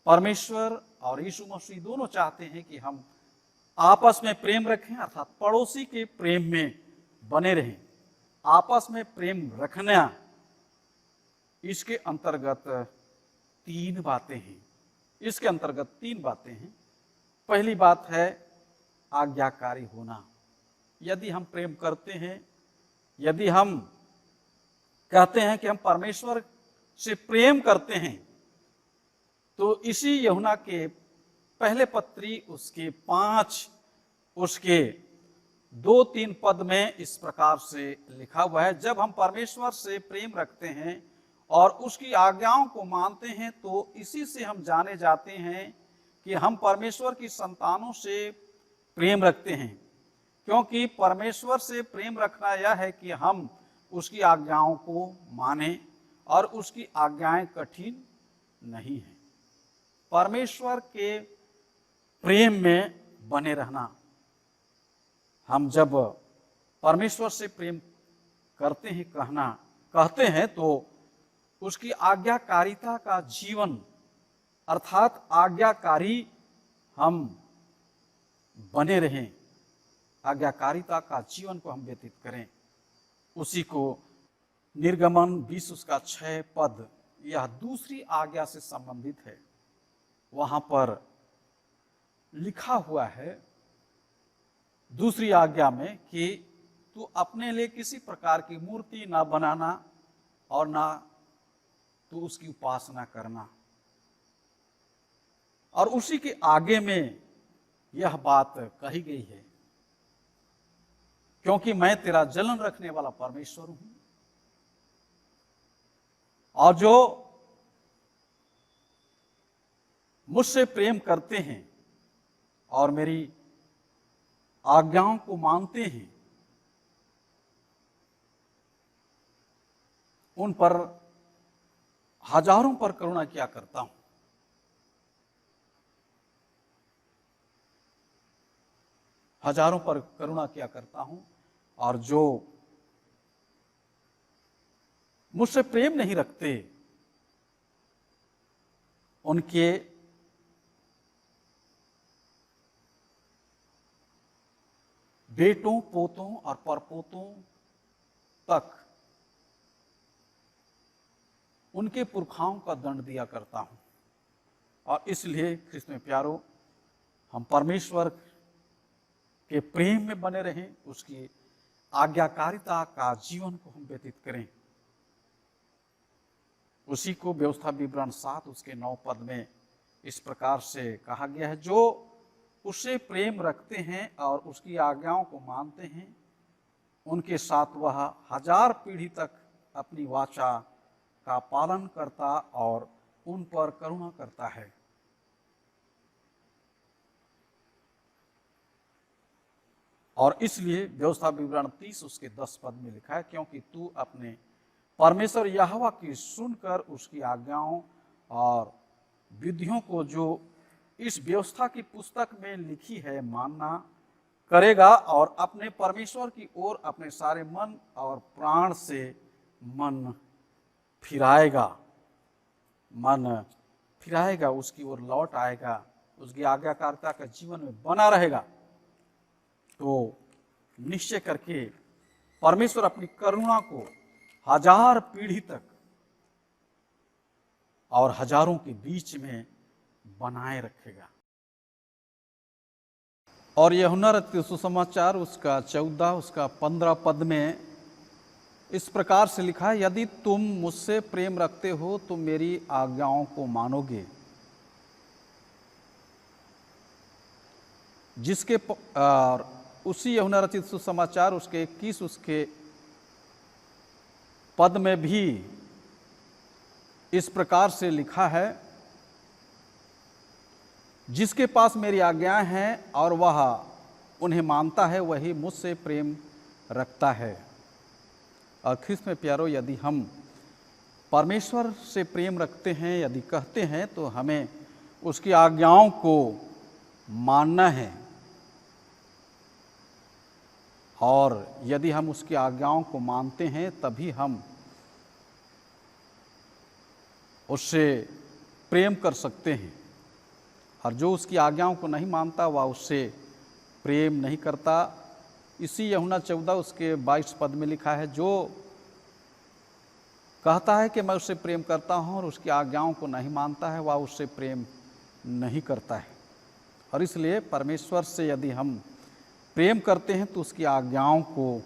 परमेश्वर और यीशु मसीह दोनों चाहते हैं कि हम आपस में प्रेम रखें, अर्थात पड़ोसी के प्रेम में बने रहें। आपस में प्रेम रखना, इसके अंतर्गत 3 बातें हैं। इसके अंतर्गत 3 बातें हैं। पहली बात है आज्ञाकारी होना। यदि हम प्रेम करते हैं, यदि हम कहते हैं कि हम परमेश्वर से प्रेम करते हैं, तो इसी यूहन्ना के पहले पत्री उसके 5 उसके 2-3 पद में इस प्रकार से लिखा हुआ है, जब हम परमेश्वर से प्रेम रखते हैं और उसकी आज्ञाओं को मानते हैं, तो इसी से हम जाने जाते हैं कि हम परमेश्वर की संतानों से प्रेम रखते हैं। क्योंकि परमेश्वर से प्रेम रखना यह है कि हम उसकी आज्ञाओं को मानें, और उसकी आज्ञाएं कठिन नहीं हैं। परमेश्वर के प्रेम में बने रहना। हम जब परमेश्वर से प्रेम करते हैं, कहते हैं, तो उसकी आज्ञाकारिता का जीवन, अर्थात आज्ञाकारी हम बने रहें, आज्ञाकारिता का जीवन को हम व्यतीत करें। उसी को निर्गमन 20 उसका 6 पद, यह दूसरी आज्ञा से संबंधित है। वहां पर लिखा हुआ है दूसरी आज्ञा में कि तू अपने लिए किसी प्रकार की मूर्ति ना बनाना और ना तू उसकी उपासना करना। और उसी के आगे में यह बात कही गई है, क्योंकि मैं तेरा जलन रखने वाला परमेश्वर हूं, और जो मुझसे प्रेम करते हैं और मेरी आज्ञाओं को मानते हैं, उन पर हजारों पर करुणा किया करता हूं। हजारों पर करुणा किया करता हूं। और जो मुझसे प्रेम नहीं रखते, उनके बेटों, पोतों और परपोतों तक उनके पुरखाओं का दंड दिया करता हूं। और इसलिए ख्रिस्त में प्यारो, हम परमेश्वर के प्रेम में बने रहें, उसकी आज्ञाकारिता का जीवन को हम व्यतीत करें। उसी को व्यवस्था विवरण 7 उसके 9 पद में इस प्रकार से कहा गया है, जो उससे प्रेम रखते हैं और उसकी आज्ञाओं को मानते हैं, उनके साथ वह 1000 पीढ़ी तक अपनी वाचा का पालन करता और उन पर करुणा करता है। और इसलिए व्यवस्था विवरण 30 उसके 10 पद में लिखा है, क्योंकि तू अपने परमेश्वर यहोवा की सुनकर उसकी आज्ञाओं और विधियों को जो इस व्यवस्था की पुस्तक में लिखी है मानना, करेगा और अपने परमेश्वर की ओर अपने सारे मन और प्राण से मन फिराएगा, उसकी ओर लौट आएगा, उसकी आज्ञाकारिता का जीवन में बना रहेगा, तो निश्चय करके परमेश्वर अपनी करुणा को 1000 पीढ़ी तक और हजारों के बीच में बनाए रखेगा। और यूहन्ना रचित सुसमाचार उसका 14 उसका 15 पद में इस प्रकार से लिखा है, यदि तुम मुझसे प्रेम रखते हो तो मेरी आज्ञाओं को मानोगे, जिसके उसी यूहन्ना रचित सुसमाचार उसके 21 उसके पद में भी इस प्रकार से लिखा है, जिसके पास मेरी आज्ञाएं हैं और वह उन्हें मानता है वही मुझसे प्रेम रखता है। और ख्रिस्त में प्यारो, यदि हम परमेश्वर से प्रेम रखते हैं, यदि कहते हैं, तो हमें उसकी आज्ञाओं को मानना है। और यदि हम उसकी आज्ञाओं को मानते हैं तभी हम उससे प्रेम कर सकते हैं। और जो उसकी आज्ञाओं को नहीं मानता वह उससे प्रेम नहीं करता। इसी यूहन्ना 14 उसके 22 पद में लिखा है, जो कहता है कि मैं उससे प्रेम करता हूँ और उसकी आज्ञाओं को नहीं मानता है वह उससे प्रेम नहीं करता है। और इसलिए परमेश्वर से यदि हम प्रेम करते हैं तो उसकी आज्ञाओं को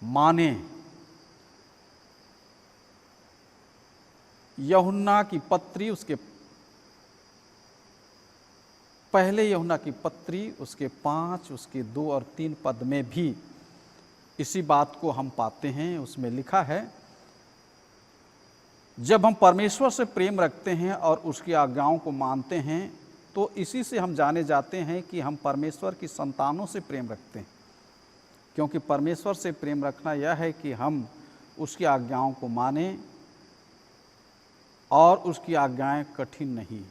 माने। यूहन्ना की पत्री उसके पहले यूहन्ना की पत्री उसके 5 उसके 2 और 3 पद में भी इसी बात को हम पाते हैं। उसमें लिखा है, जब हम परमेश्वर से प्रेम रखते हैं और उसकी आज्ञाओं को मानते हैं तो इसी से हम जाने जाते हैं कि हम परमेश्वर की संतानों से प्रेम रखते हैं। क्योंकि परमेश्वर से प्रेम रखना यह है कि हम उसकी आज्ञाओं को मानें और उसकी आज्ञाएं कठिन नहीं।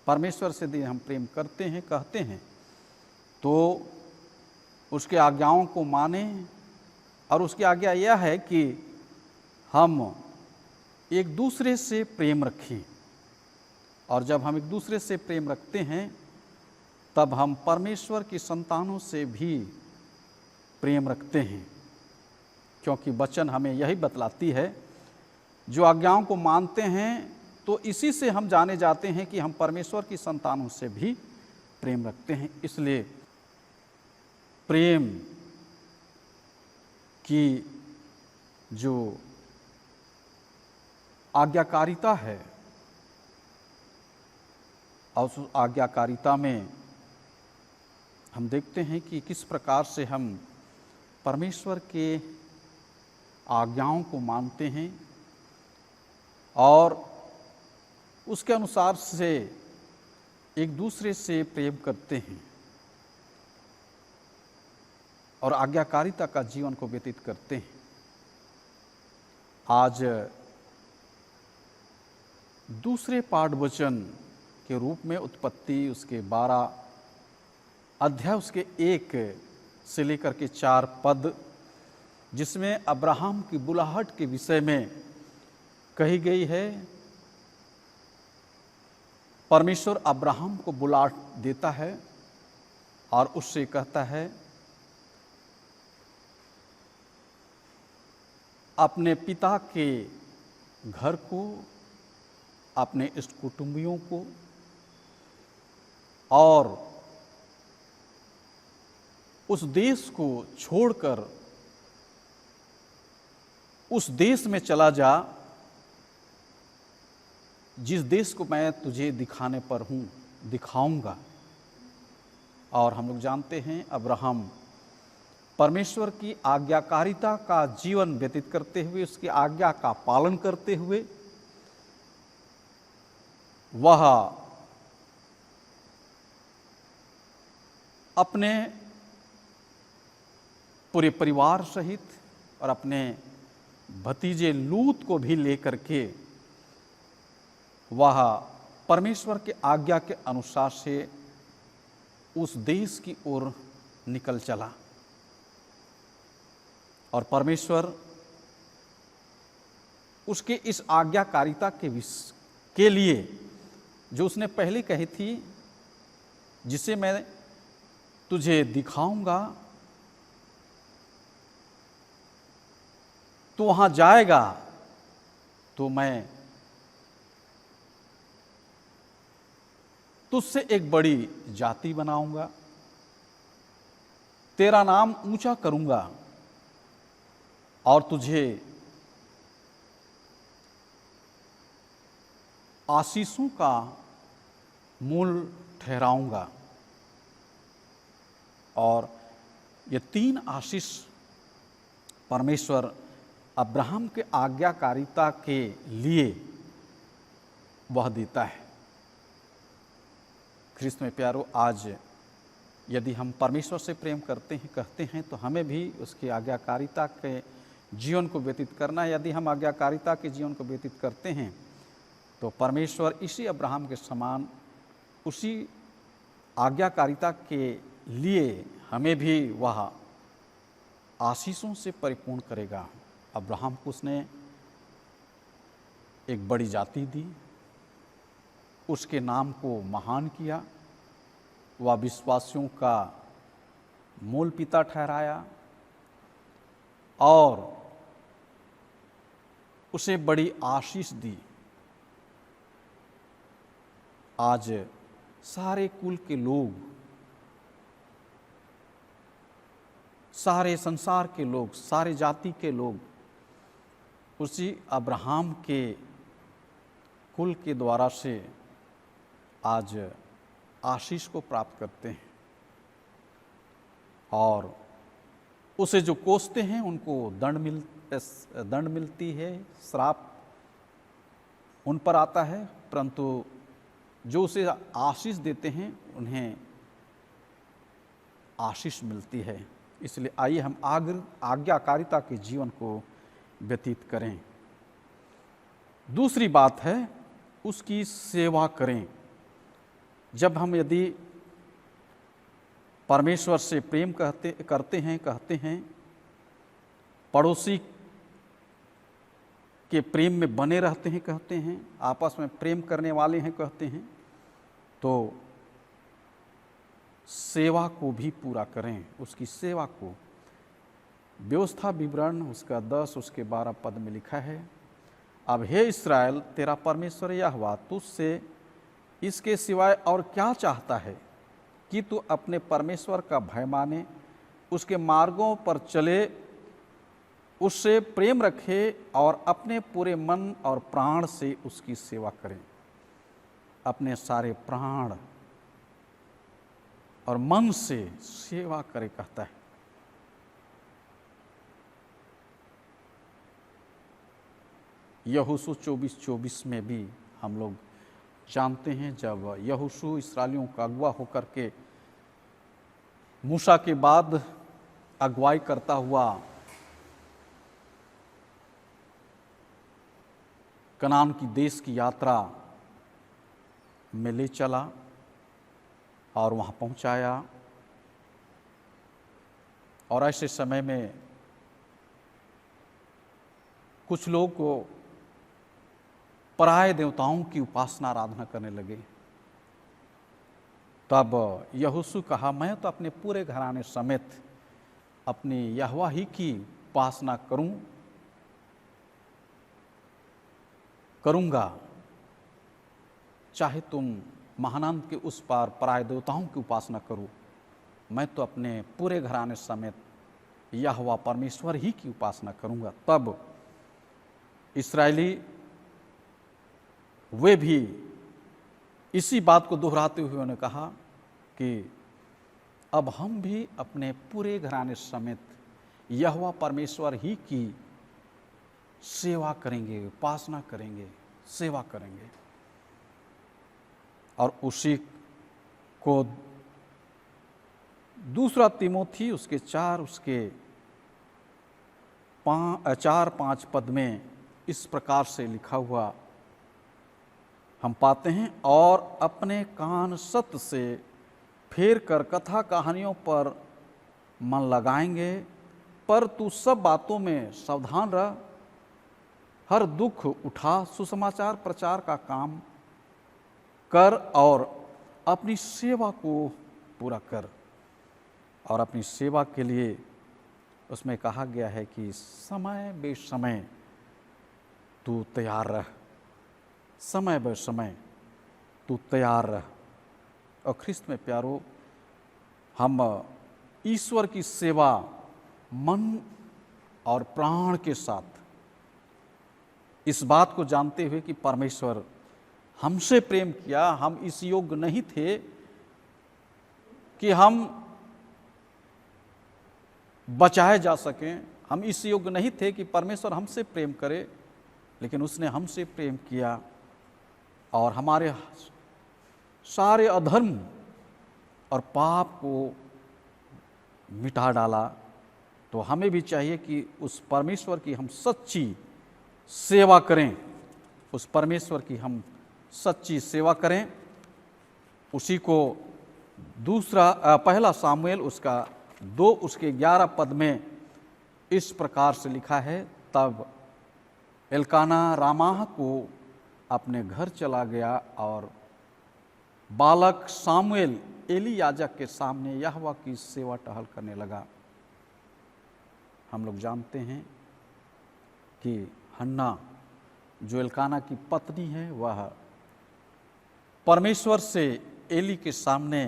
परमेश्वर से यदि हम प्रेम करते हैं, कहते हैं, तो उसकी आज्ञाओं को मानें। और उसकी आज्ञा यह है कि हम एक दूसरे से प्रेम रखें। और जब हम एक दूसरे से प्रेम रखते हैं तब हम परमेश्वर की संतानों से भी प्रेम रखते हैं। क्योंकि वचन हमें यही बतलाती है, जो आज्ञाओं को मानते हैं तो इसी से हम जाने जाते हैं कि हम परमेश्वर की संतानों से भी प्रेम रखते हैं। इसलिए प्रेम की जो आज्ञाकारिता है और उस आज्ञाकारिता में हम देखते हैं कि किस प्रकार से हम परमेश्वर के आज्ञाओं को मानते हैं और उसके अनुसार से एक दूसरे से प्रेम करते हैं और आज्ञाकारिता का जीवन को व्यतीत करते हैं। आज दूसरे पाठ वचन के रूप में उत्पत्ति उसके 12 अध्याय उसके 1 से लेकर के 4 पद, जिसमें अब्राहम की बुलाहट के विषय में कही गई है। परमेश्वर अब्राहम को बुला देता है और उससे कहता है, अपने पिता के घर को, अपने इष्ट कुटुंबियों को और उस देश को छोड़कर उस देश में चला जा जिस देश को मैं तुझे दिखाने पर हूँ, दिखाऊंगा। और हम लोग जानते हैं अब्राहम परमेश्वर की आज्ञाकारिता का जीवन व्यतीत करते हुए, उसकी आज्ञा का पालन करते हुए वह अपने पूरे परिवार सहित और अपने भतीजे लूत को भी लेकर के वह परमेश्वर के आज्ञा के अनुसार से उस देश की ओर निकल चला। और परमेश्वर उसके इस आज्ञाकारिता के लिए जो उसने पहले कही थी, जिसे मैं तुझे दिखाऊंगा, तो वहां जाएगा तो मैं तुझसे एक बड़ी जाति बनाऊंगा, तेरा नाम ऊंचा करूंगा और तुझे आशीषों का मूल ठहराऊंगा। और ये 3 आशीष परमेश्वर अब्राहम के आज्ञाकारिता के लिए वह देता है। ख्रिस्त में प्यारो, आज यदि हम परमेश्वर से प्रेम करते हैं, कहते हैं, तो हमें भी उसकी आज्ञाकारिता के जीवन को व्यतीत करना है। यदि हम आज्ञाकारिता के जीवन को व्यतीत करते हैं तो परमेश्वर इसी अब्राहम के समान उसी आज्ञाकारिता के लिए हमें भी वह आशीषों से परिपूर्ण करेगा। अब्राहम को उसने एक बड़ी जाति दी, उसके नाम को महान किया, वह विश्वासियों का मूल पिता ठहराया और उसे बड़ी आशीष दी। आज सारे कुल के लोग, सारे संसार के लोग, सारे जाति के लोग उसी अब्राहम के कुल के द्वारा से आज आशीष को प्राप्त करते हैं। और उसे जो कोसते हैं उनको दंड मिलती है, श्राप उन पर आता है, परंतु जो उसे आशीष देते हैं उन्हें आशीष मिलती है। इसलिए आइए हम आज्ञाकारिता के जीवन को व्यतीत करें। दूसरी बात है उसकी सेवा करें। जब हम यदि परमेश्वर से प्रेम कहते हैं, पड़ोसी के प्रेम में बने रहते हैं, कहते हैं, आपस में प्रेम करने वाले हैं, कहते हैं, तो सेवा को भी पूरा करें, उसकी सेवा को। व्यवस्था विवरण उसका 10 उसके 12 पद में लिखा है, अब हे इस्राएल, तेरा परमेश्वर यहोवा तुझसे इसके सिवाय और क्या चाहता है कि तू अपने परमेश्वर का भय माने, उसके मार्गों पर चले, उससे प्रेम रखे और अपने पूरे मन और प्राण से उसकी सेवा करें। अपने सारे प्राण और मन से सेवा करे कहता है। यहोशू 24:24 में भी हम लोग जानते हैं, जब यहोशू इस्राएलियों का अगुवा होकर के मूसा के बाद अगुवाई करता हुआ कनान की देश की यात्रा में ले चला और वहाँ पहुँचाया। और ऐसे समय में कुछ लोग को पराये देवताओं की उपासना आराधना करने लगे। तब यहोशू कहा, मैं तो अपने पूरे घराने समेत अपने यहोवा ही की उपासना करूँगा, चाहे तुम महानंद के उस पार पराये देवताओं की उपासना करो, मैं तो अपने पूरे घराने समेत यहोवा परमेश्वर ही की उपासना करूँगा। तब इस्राएली वे भी इसी बात को दोहराते हुए उन्होंने कहा कि अब हम भी अपने पूरे घराने समेत यहोवा परमेश्वर ही की सेवा करेंगे, उपासना करेंगे, सेवा करेंगे। और उसी को दूसरा तिमोथी उसके 4 उसके 4-5 पद में इस प्रकार से लिखा हुआ हम पाते हैं, और अपने कान सत्य से फेर कर कथा कहानियों पर मन लगाएंगे, पर तू सब बातों में सावधान रह, हर दुख उठा, सुसमाचार प्रचार का काम कर और अपनी सेवा को पूरा कर। और अपनी सेवा के लिए उसमें कहा गया है कि समय बेसमय तू तैयार रह, समय बेसमय तू तैयार रह। और ख्रिस्त में प्यारो, हम ईश्वर की सेवा मन और प्राण के साथ इस बात को जानते हुए कि परमेश्वर हमसे प्रेम किया, हम इस योग्य नहीं थे कि हम बचाए जा सकें, हम इस योग्य नहीं थे कि परमेश्वर हमसे प्रेम करे, लेकिन उसने हमसे प्रेम किया और हमारे सारे अधर्म और पाप को मिटा डाला। तो हमें भी चाहिए कि उस परमेश्वर की हम सच्ची सेवा करें, उस परमेश्वर की हम सच्ची सेवा करें। उसी को पहला सामुएल उसका 2 उसके 11 पद में इस प्रकार से लिखा है, तब एल्काना रामाह को अपने घर चला गया और बालक सामुएल एली याजक के सामने यहोवा की सेवा टहल करने लगा। हम लोग जानते हैं कि हन्ना जो एल्काना की पत्नी है, वह परमेश्वर से एली के सामने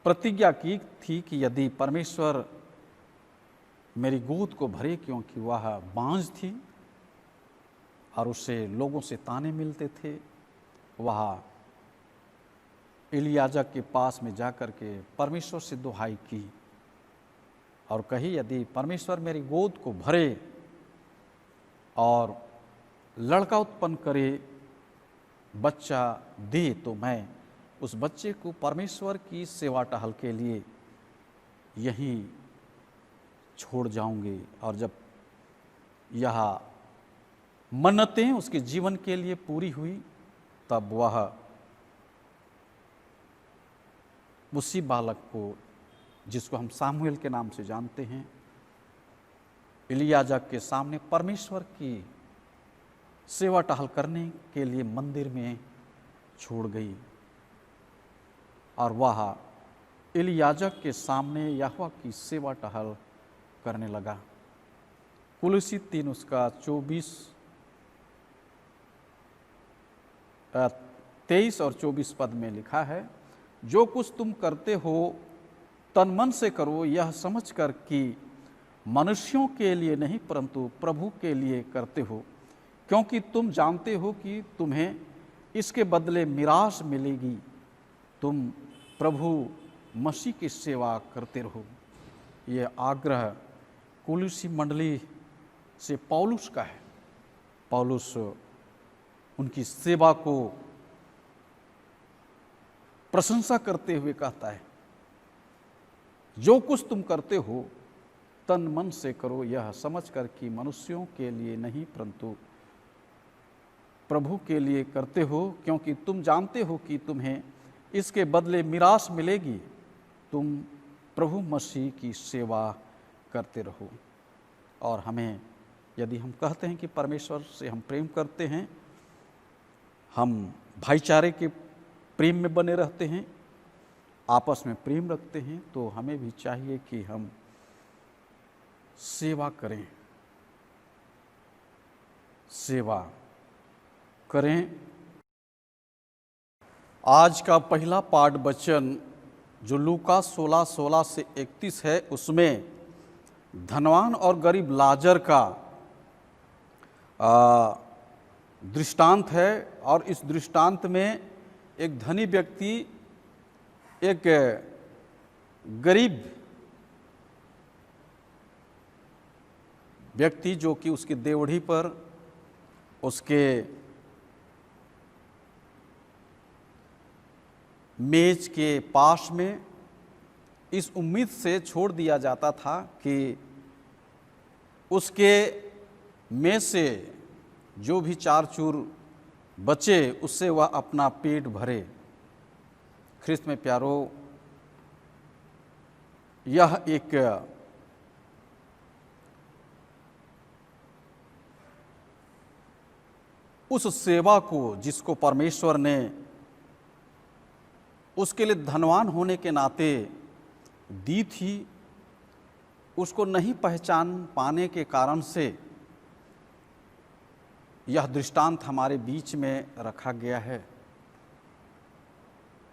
प्रतिज्ञा की थी कि यदि परमेश्वर मेरी गोद को भरे, क्योंकि वह बांझ थी और उसे लोगों से ताने मिलते थे, वह एली याजक के पास में जाकर के परमेश्वर से दुहाई की और कही, यदि परमेश्वर मेरी गोद को भरे और लड़का उत्पन्न करे, बच्चा दे, तो मैं उस बच्चे को परमेश्वर की सेवा टहल के लिए यहीं छोड़ जाऊंगी। और जब यह मन्नतें उसके जीवन के लिए पूरी हुई, तब वह उसी बालक को, जिसको हम सामुएल के नाम से जानते हैं, एली याजक के सामने परमेश्वर की सेवा टहल करने के लिए मंदिर में छोड़ गई। और वह एली याजक के सामने यहोवा की सेवा टहल करने लगा। कुलुसी 3 उसका 23 और 24 पद में लिखा है, जो कुछ तुम करते हो तन मन से करो, यह समझकर कि मनुष्यों के लिए नहीं परंतु प्रभु के लिए करते हो, क्योंकि तुम जानते हो कि तुम्हें इसके बदले मिरास मिलेगी। तुम प्रभु मसीह की सेवा करते रहो। ये आग्रह कुलुसी मंडली से पौलुस का है। पौलुस उनकी सेवा को प्रशंसा करते हुए कहता है, जो कुछ तुम करते हो तन मन से करो, यह समझकर कि मनुष्यों के लिए नहीं परंतु प्रभु के लिए करते हो, क्योंकि तुम जानते हो कि तुम्हें इसके बदले मिरास मिलेगी। तुम प्रभु मसीह की सेवा करते रहो। और हमें, यदि हम कहते हैं कि परमेश्वर से हम प्रेम करते हैं, हम भाईचारे के प्रेम में बने रहते हैं, आपस में प्रेम रखते हैं, तो हमें भी चाहिए कि हम सेवा करें, सेवा करें। आज का पहला पाठ वचन जो लूका 16:16 से 31 है, उसमें धनवान और गरीब लाजर का दृष्टांत है। और इस दृष्टांत में एक धनी व्यक्ति एक गरीब व्यक्ति, जो कि उसकी देवढ़ी पर उसके मेज के पास में इस उम्मीद से छोड़ दिया जाता था कि उसके में से जो भी चार चूर बचे, उससे वह अपना पेट भरे। ख्रिस्त में प्यारो, यह एक उस सेवा को जिसको परमेश्वर ने उसके लिए धनवान होने के नाते दी थी, उसको नहीं पहचान पाने के कारण से यह दृष्टांत हमारे बीच में रखा गया है।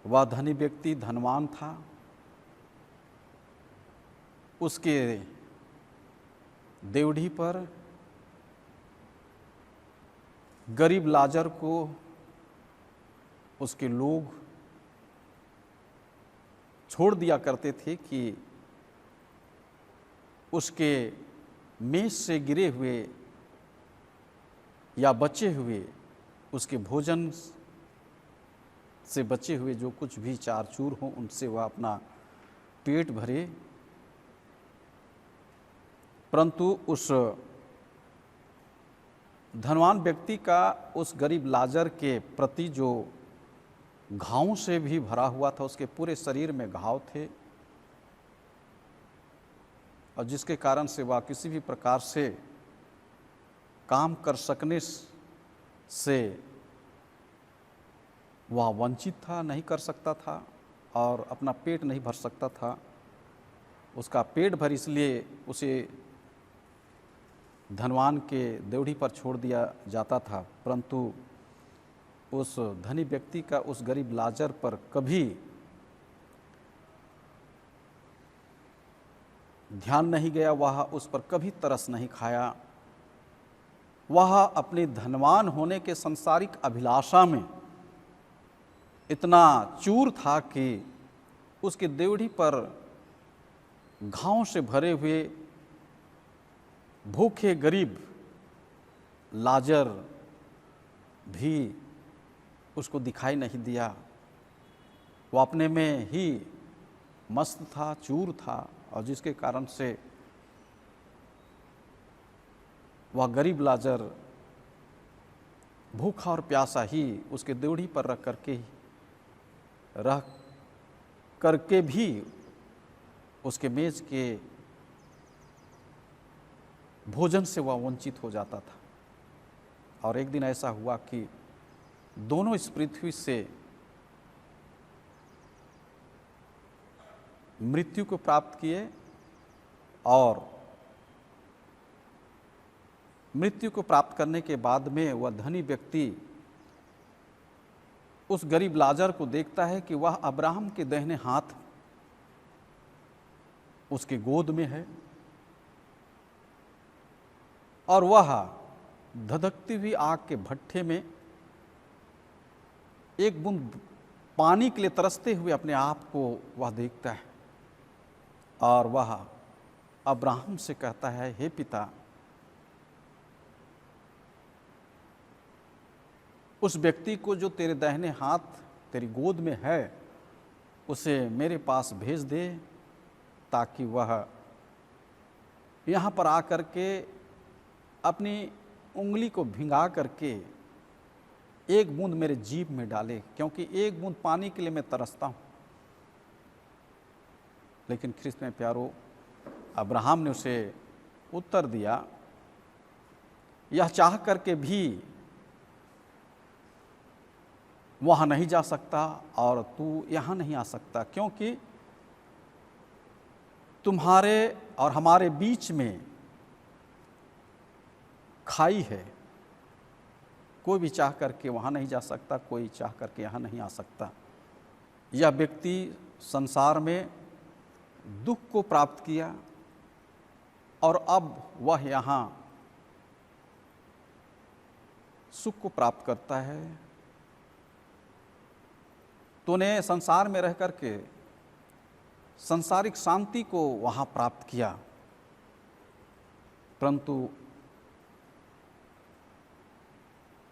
वह धनी व्यक्ति धनवान था, उसके देवढ़ी पर गरीब लाजर को उसके लोग छोड़ दिया करते थे कि उसके मेज से गिरे हुए या बचे हुए उसके भोजन से बचे हुए जो कुछ भी चार चूर हों उनसे वह अपना पेट भरे। परंतु उस धनवान व्यक्ति का उस गरीब लाजर के प्रति जो घावों से भी भरा हुआ था, उसके पूरे शरीर में घाव थे और जिसके कारण से वह किसी भी प्रकार से काम कर सकने से वह वंचित था, नहीं कर सकता था और अपना पेट नहीं भर सकता था। उसका पेट भर इसलिए उसे धनवान के देवढ़ी पर छोड़ दिया जाता था, परंतु उस धनी व्यक्ति का उस गरीब लाजर पर कभी ध्यान नहीं गया, वह उस पर कभी तरस नहीं खाया। वह अपने धनवान होने के सांसारिक अभिलाषा में इतना चूर था कि उसके देवढ़ी पर घावों से भरे हुए भूखे गरीब लाजर भी उसको दिखाई नहीं दिया। वो अपने में ही मस्त था, चूर था और जिसके कारण से वह गरीब लाजर भूखा और प्यासा ही उसके देवढ़ी पर रह करके भी उसके मेज के भोजन से वह वंचित हो जाता था। और एक दिन ऐसा हुआ कि दोनों इस पृथ्वी से मृत्यु को प्राप्त किए और मृत्यु को प्राप्त करने के बाद में वह धनी व्यक्ति उस गरीब लाजर को देखता है कि वह अब्राहम के दाहिने हाथ उसके गोद में है और वह धधकती हुई आग के भट्ठे में एक बूंद पानी के लिए तरसते हुए अपने आप को वह देखता है और वह अब्राहम से कहता है, हे पिता, उस व्यक्ति को जो तेरे दाहिने हाथ तेरी गोद में है उसे मेरे पास भेज दे ताकि वह यहाँ पर आकर के अपनी उंगली को भिंगा करके एक बूंद मेरे जीभ में डाले, क्योंकि एक बूंद पानी के लिए मैं तरसता हूँ। लेकिन ख्रिस्त में प्यारो, अब्राहम ने उसे उत्तर दिया, यह चाह करके भी वहाँ नहीं जा सकता और तू यहाँ नहीं आ सकता, क्योंकि तुम्हारे और हमारे बीच में खाई है। कोई भी चाह करके वहाँ नहीं जा सकता, कोई चाह करके यहाँ नहीं आ सकता। यह व्यक्ति संसार में दुख को प्राप्त किया और अब वह यहाँ सुख को प्राप्त करता है। तूने संसार में रह करके सांसारिक शांति को वहाँ प्राप्त किया, परंतु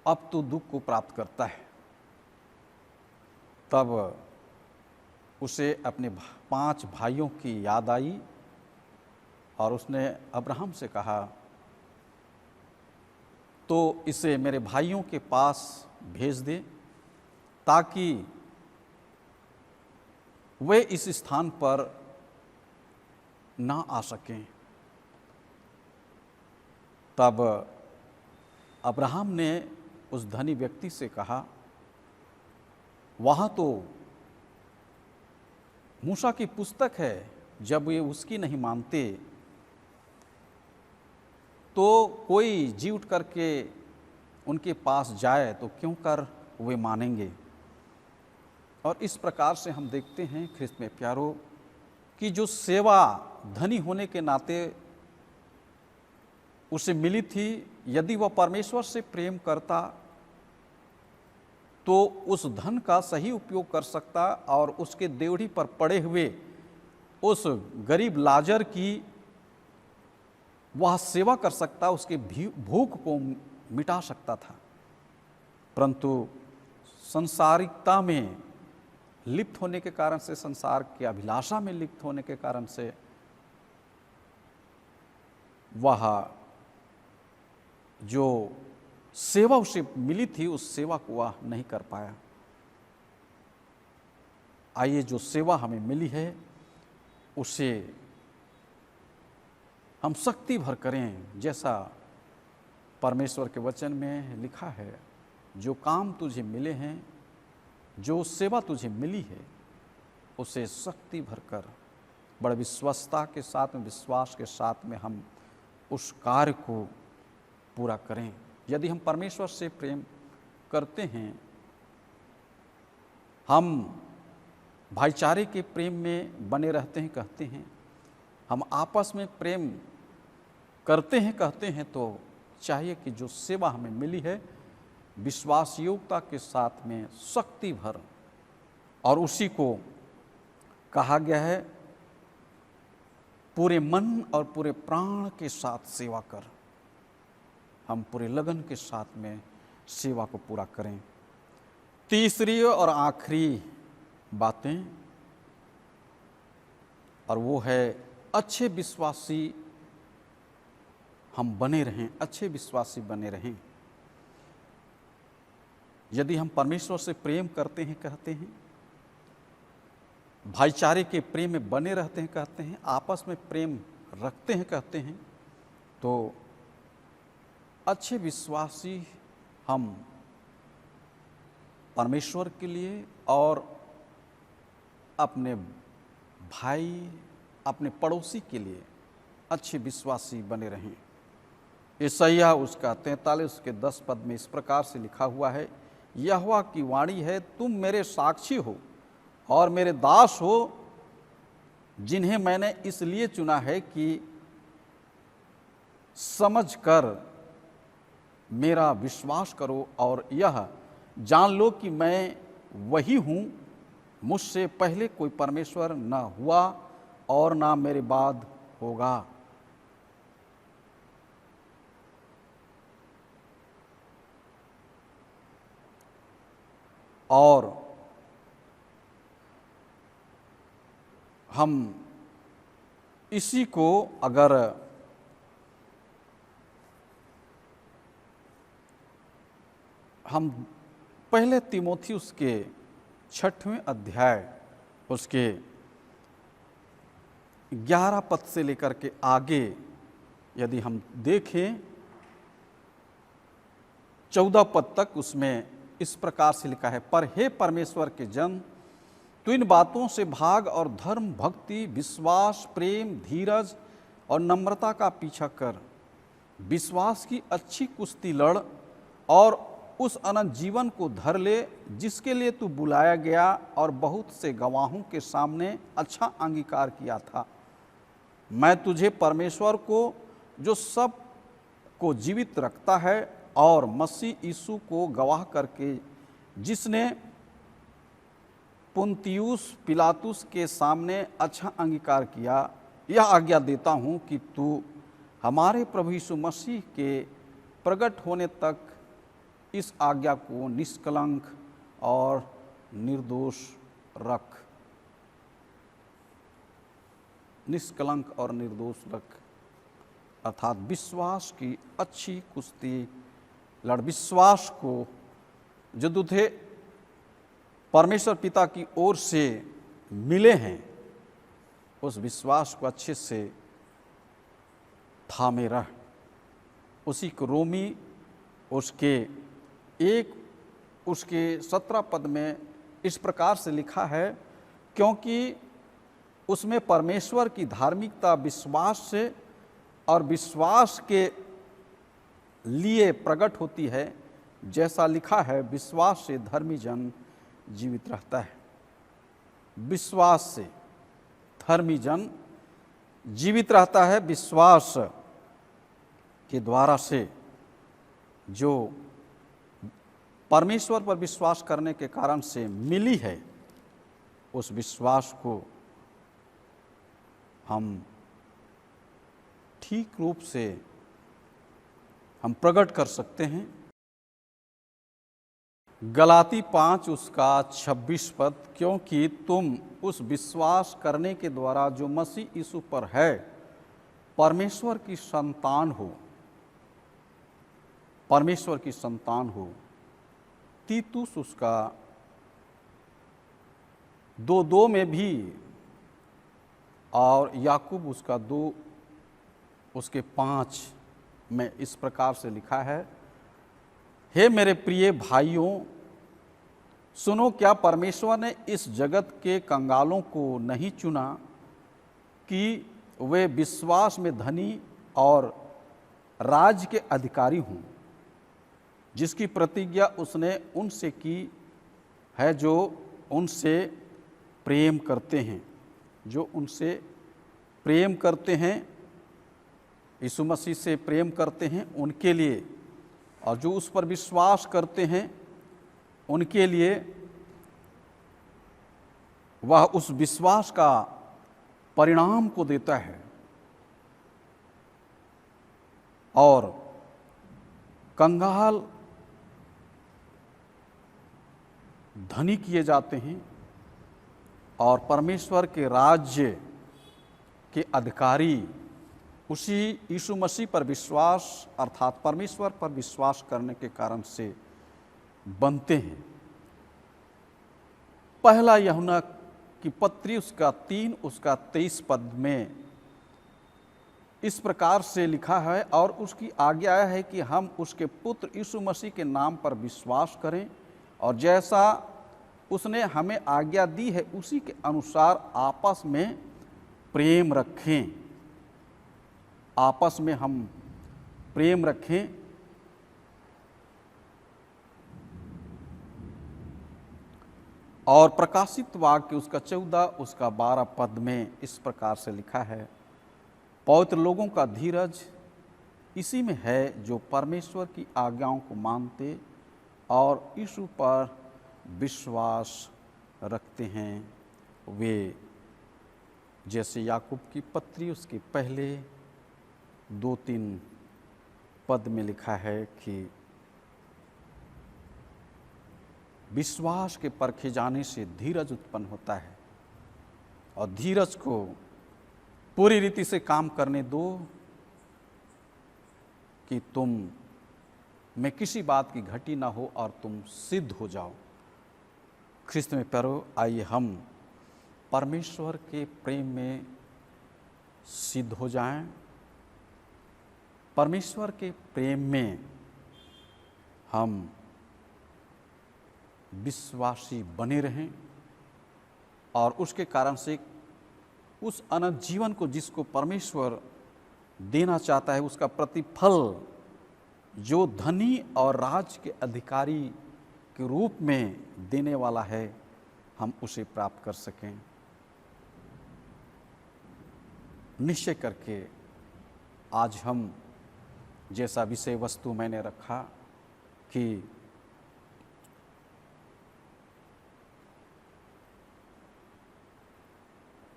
अब तू दुख को प्राप्त करता है। तब उसे अपने 5 भाइयों की याद आई और उसने अब्राहम से कहा, तो इसे मेरे भाइयों के पास भेज दे ताकि वे इस स्थान पर ना आ सकें। तब अब्राहम ने उस धनी व्यक्ति से कहा, वहाँ तो मूसा की पुस्तक है, जब ये उसकी नहीं मानते तो कोई जी उठ करके उनके पास जाए तो क्यों कर वे मानेंगे। और इस प्रकार से हम देखते हैं ख्रिस्त में प्यारो कि जो सेवा धनी होने के नाते उसे मिली थी, यदि वह परमेश्वर से प्रेम करता तो उस धन का सही उपयोग कर सकता और उसके देवड़ी पर पड़े हुए उस गरीब लाजर की वह सेवा कर सकता, उसके भूख को मिटा सकता था। परंतु संसारिकता में लिप्त होने के कारण से, संसार की अभिलाषा में लिप्त होने के कारण से वह जो सेवा उसे मिली थी उस सेवा को वह नहीं कर पाया। आइए जो सेवा हमें मिली है उसे हम शक्ति भर करें, जैसा परमेश्वर के वचन में लिखा है, जो काम तुझे मिले हैं, जो सेवा तुझे मिली है, उसे शक्ति भर कर बड़े विश्वस्तता के साथ में, विश्वास के साथ में हम उस कार्य को पूरा करें। यदि हम परमेश्वर से प्रेम करते हैं, हम भाईचारे के प्रेम में बने रहते हैं कहते हैं, हम आपस में प्रेम करते हैं कहते हैं, तो चाहिए कि जो सेवा हमें मिली है विश्वास योग्यता के साथ में शक्ति भर, और उसी को कहा गया है पूरे मन और पूरे प्राण के साथ सेवा कर। हम पूरे लगन के साथ में सेवा को पूरा करें। तीसरी और आखिरी बातें, और वो है अच्छे विश्वासी हम बने रहें, अच्छे विश्वासी बने रहें। यदि हम परमेश्वर से प्रेम करते हैं कहते हैं, भाईचारे के प्रेम में बने रहते हैं कहते हैं, आपस में प्रेम रखते हैं कहते हैं, तो अच्छे विश्वासी हम परमेश्वर के लिए और अपने भाई, अपने पड़ोसी के लिए अच्छे विश्वासी बने रहें। यशायाह उसका 43 के 10 पद में इस प्रकार से लिखा हुआ है, यहोवा की वाणी है, तुम मेरे साक्षी हो और मेरे दास हो, जिन्हें मैंने इसलिए चुना है कि समझ कर मेरा विश्वास करो और यह जान लो कि मैं वही हूँ, मुझसे पहले कोई परमेश्वर न हुआ और ना मेरे बाद होगा। और हम इसी को अगर हम पहले तीमुथियुस के 6वें अध्याय उसके 11 पद से लेकर के आगे यदि हम देखें 14 पद तक, उसमें इस प्रकार से लिखा है, पर हे परमेश्वर के जन, तो इन बातों से भाग और धर्म, भक्ति, विश्वास, प्रेम, धीरज और नम्रता का पीछा कर। विश्वास की अच्छी कुश्ती लड़ और उस अनंत जीवन को धर ले जिसके लिए तू बुलाया गया और बहुत से गवाहों के सामने अच्छा अंगीकार किया था। मैं तुझे परमेश्वर को जो सब को जीवित रखता है और मसीह यीशु को गवाह करके, जिसने पुन्तियुस पिलातुस के सामने अच्छा अंगीकार किया, यह आज्ञा देता हूँ कि तू हमारे प्रभु यीशु मसीह के प्रकट होने तक इस आज्ञा को निष्कलंक और निर्दोष रख। निष्कलंक और निर्दोष रख अर्थात विश्वास की अच्छी कुश्ती लड़। विश्वास को जो तुझे परमेश्वर पिता की ओर से मिले हैं उस विश्वास को अच्छे से थामे रह। उसी को रोमी उसके 17 पद में इस प्रकार से लिखा है, क्योंकि उसमें परमेश्वर की धार्मिकता विश्वास से और विश्वास के लिए प्रकट होती है। जैसा लिखा है, विश्वास से धर्मी जन जीवित रहता है। विश्वास से धर्मी जन जीवित रहता है। विश्वास के द्वारा से जो परमेश्वर पर विश्वास करने के कारण से मिली है, उस विश्वास को हम ठीक रूप से हम प्रकट कर सकते हैं। गलाती 5 उसका 26 पद, क्योंकि तुम उस विश्वास करने के द्वारा जो मसीह यीशु पर है परमेश्वर की संतान हो, परमेश्वर की संतान हो। तीतुस उसका 2:2 में भी और याकूब उसका 2 उसके 5 में इस प्रकार से लिखा है, हे मेरे प्रिय भाइयों, सुनो, क्या परमेश्वर ने इस जगत के कंगालों को नहीं चुना कि वे विश्वास में धनी और राज के अधिकारी हों, जिसकी प्रतिज्ञा उसने उनसे की है जो उनसे प्रेम करते हैं, जो उनसे प्रेम करते हैं, यीशु मसीह से प्रेम करते हैं उनके लिए, और जो उस पर विश्वास करते हैं उनके लिए वह उस विश्वास का परिणाम को देता है। और कंगाल धनी किए जाते हैं और परमेश्वर के राज्य के अधिकारी उसी यीशु मसीह पर विश्वास अर्थात परमेश्वर पर विश्वास करने के कारण से बनते हैं। पहला यूहन्ना की पत्री उसका 3 उसका 23 पद में इस प्रकार से लिखा है, और उसकी आज्ञा है कि हम उसके पुत्र यीशु मसीह के नाम पर विश्वास करें और जैसा उसने हमें आज्ञा दी है उसी के अनुसार आपस में प्रेम रखें। आपस में हम प्रेम रखें। और प्रकाशित वाक्य उसका 14 उसका 12 पद में इस प्रकार से लिखा है, पवित्र लोगों का धीरज इसी में है जो परमेश्वर की आज्ञाओं को मानते और यीशु पर विश्वास रखते हैं। वे जैसे याकूब की पत्री उसके पहले 2-3 पद में लिखा है कि विश्वास के परखे जाने से धीरज उत्पन्न होता है, और धीरज को पूरी रीति से काम करने दो कि तुम में किसी बात की घटी ना हो और तुम सिद्ध हो जाओ। ख्रिस्त में प्यारो, आइए हम परमेश्वर के प्रेम में सिद्ध हो जाएं। परमेश्वर के प्रेम में हम विश्वासी बने रहें और उसके कारण से उस अनंत जीवन को जिसको परमेश्वर देना चाहता है उसका प्रतिफल जो धनी और राज के अधिकारी के रूप में देने वाला है, हम उसे प्राप्त कर सकें। निश्चय करके आज हम जैसा विषय वस्तु मैंने रखा कि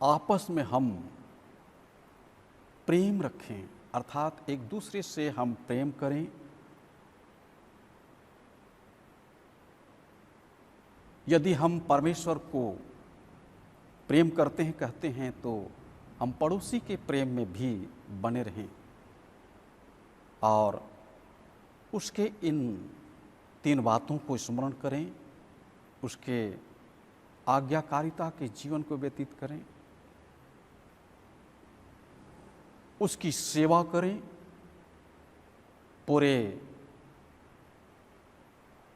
आपस में हम प्रेम रखें, अर्थात एक दूसरे से हम प्रेम करें। यदि हम परमेश्वर को प्रेम करते हैं कहते हैं तो हम पड़ोसी के प्रेम में भी बने रहें और उसके इन 3 बातों को स्मरण करें, उसके आज्ञाकारिता के जीवन को व्यतीत करें। उसकी सेवा करें पूरे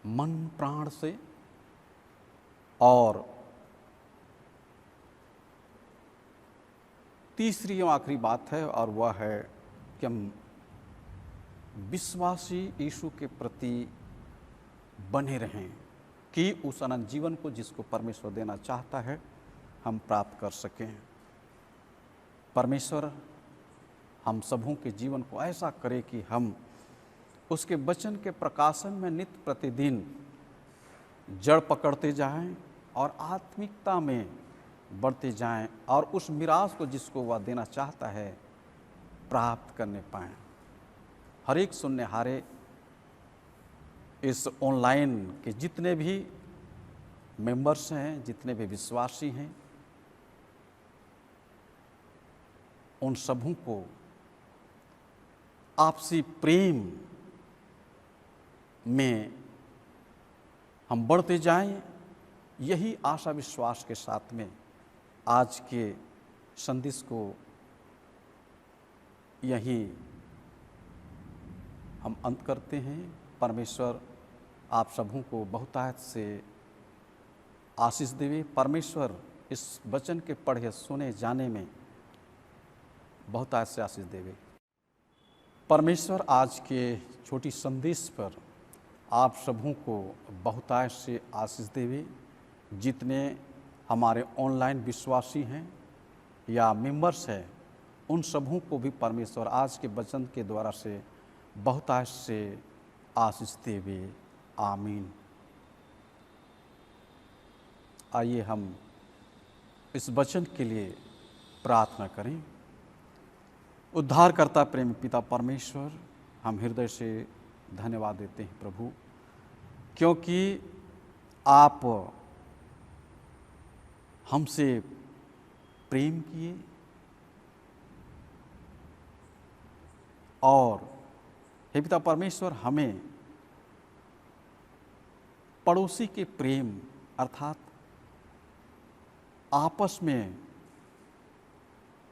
मन प्राण से। और तीसरी और आखिरी बात है, और वह है कि हम विश्वासी यीशु के प्रति बने रहें कि उस अनंत जीवन को जिसको परमेश्वर देना चाहता है हम प्राप्त कर सकें। परमेश्वर हम सबों के जीवन को ऐसा करे कि हम उसके वचन के प्रकाशन में नित्य प्रतिदिन जड़ पकड़ते जाएं और आत्मिकता में बढ़ते जाएं और उस मिरास को जिसको वह देना चाहता है प्राप्त करने पाएं। हर एक सुनने हारे इस ऑनलाइन के जितने भी मेंबर्स हैं, जितने भी विश्वासी हैं, उन सबों को आपसी प्रेम में हम बढ़ते जाएं, यही आशा विश्वास के साथ में आज के संदेश को यही हम अंत करते हैं। परमेश्वर आप सबों को बहुतायत से आशीष देवे। परमेश्वर इस वचन के पढ़े सुने जाने में बहुतायत से आशीष देवे। परमेश्वर आज के छोटी संदेश पर आप सबों को बहुतायत से आशीष देवे। जितने हमारे ऑनलाइन विश्वासी हैं या मेंबर्स हैं, उन सबों को भी परमेश्वर आज के वचन के द्वारा से बहुतायत से आशीष देवे। आमीन। आइए हम इस वचन के लिए प्रार्थना करें। उद्धारकर्ता प्रेम पिता परमेश्वर, हम हृदय से धन्यवाद देते हैं प्रभु, क्योंकि आप हमसे प्रेम किए और हे पिता परमेश्वर हमें पड़ोसी के प्रेम अर्थात आपस में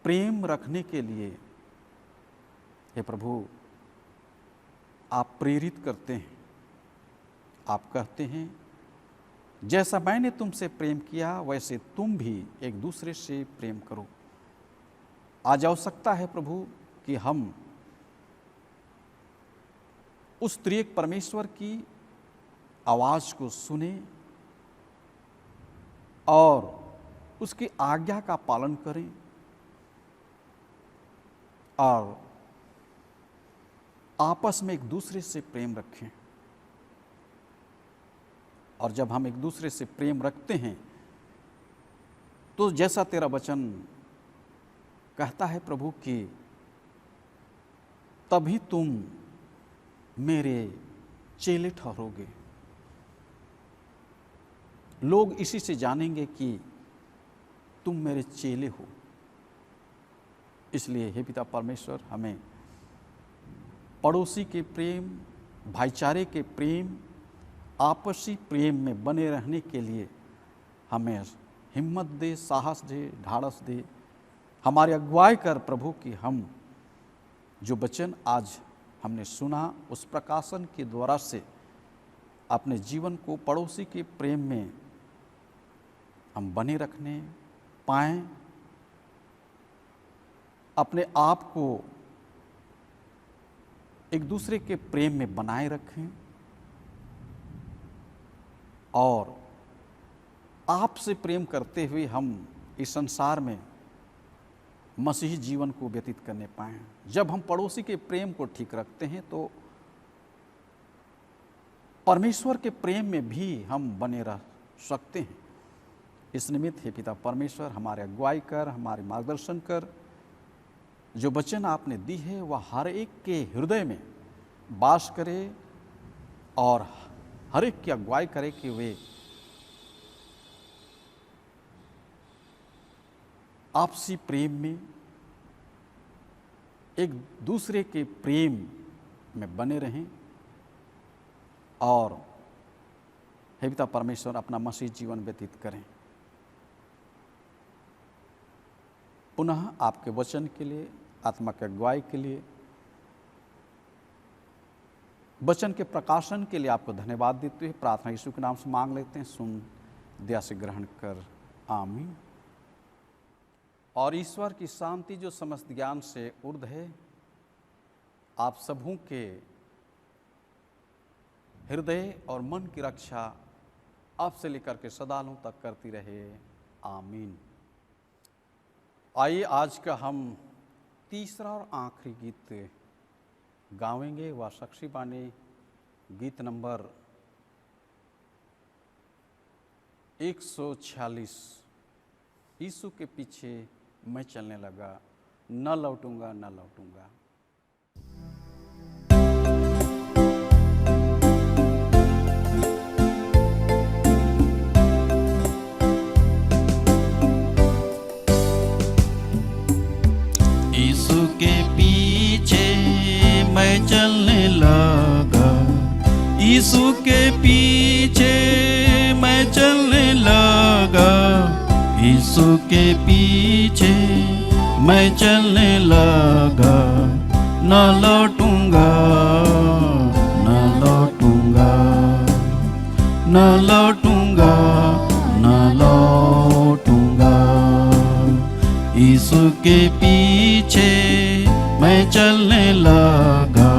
प्रेम रखने के लिए हे प्रभु आप प्रेरित करते हैं। आप कहते हैं जैसा मैंने तुमसे प्रेम किया वैसे तुम भी एक दूसरे से प्रेम करो। आज आवश्यकता है प्रभु कि हम उस त्रिएक परमेश्वर की आवाज़ को सुने और उसकी आज्ञा का पालन करें और आपस में एक दूसरे से प्रेम रखें। और जब हम एक दूसरे से प्रेम रखते हैं तो जैसा तेरा वचन कहता है प्रभु कि तभी तुम मेरे चेले ठहरोगे। लोग इसी से जानेंगे कि तुम मेरे चेले हो। इसलिए हे पिता परमेश्वर हमें पड़ोसी के प्रेम, भाईचारे के प्रेम, आपसी प्रेम में बने रहने के लिए हमें हिम्मत दे, साहस दे, ढाढ़स दे। हमारे अगुवाई कर प्रभु कि हम जो वचन आज हमने सुना उस प्रकाशन के द्वारा से अपने जीवन को पड़ोसी के प्रेम में हम बने रखने पाएं, अपने आप को एक दूसरे के प्रेम में बनाए रखें और आपसे प्रेम करते हुए हम इस संसार में मसीही जीवन को व्यतीत करने पाएं। जब हम पड़ोसी के प्रेम को ठीक रखते हैं तो परमेश्वर के प्रेम में भी हम बने रह सकते हैं। इस निमित्त हे पिता परमेश्वर हमारे अगुवाई कर, हमारे मार्गदर्शन कर। जो वचन आपने दी है वह हर एक के हृदय में वास करे और हर एक की अगुवाई करे कि वे आपसी प्रेम में, एक दूसरे के प्रेम में बने रहें और हे पिता परमेश्वर अपना मसीह जीवन व्यतीत करें। पुनः आपके वचन के लिए आत्मा की अगुवाई के लिए, वचन के प्रकाशन के लिए आपको धन्यवाद देते हुए प्रार्थना यीशु के नाम से मांग लेते हैं। सुन दया से ग्रहण कर, आमीन। और ईश्वर की शांति जो समस्त ज्ञान से ऊर्ध्व है, आप सबों के हृदय और मन की रक्षा अब से लेकर के सदालों तक करती रहे, आमीन। आइए आज का हम तीसरा और आखिरी गीत गावेंगे। वह साक्षी बानी गीत नंबर 146, यीशु के पीछे मैं चलने लगा, न लौटूंगा न लौटूंगा। यीशु के पीछे मैं चलने लगा, यीशु के पीछे मैं चलने लगा, यीशु के पीछे मैं चलने लगा, न लौटूंगा न लौटूंगा न लौटूंगा न लौटूंगा। यीशु के पीछे मैं चलने लगा,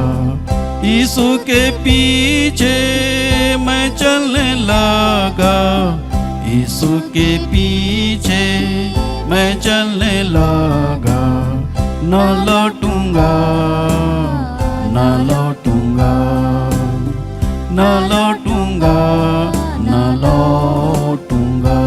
यीशु के पीछे मैं चलने लगा, यीशु के पीछे मैं चलने लगा, न लौटूंगा न लौटूंगा न लौटूंगा न लौटूंगा।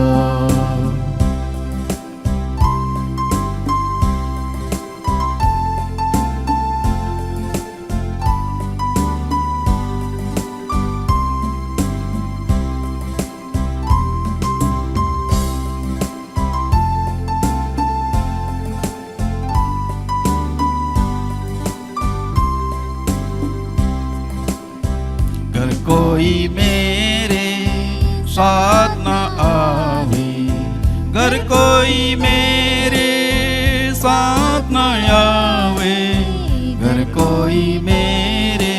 कोई मेरे साथ न आवे, घर कोई मेरे साथ न आवे, घर कोई मेरे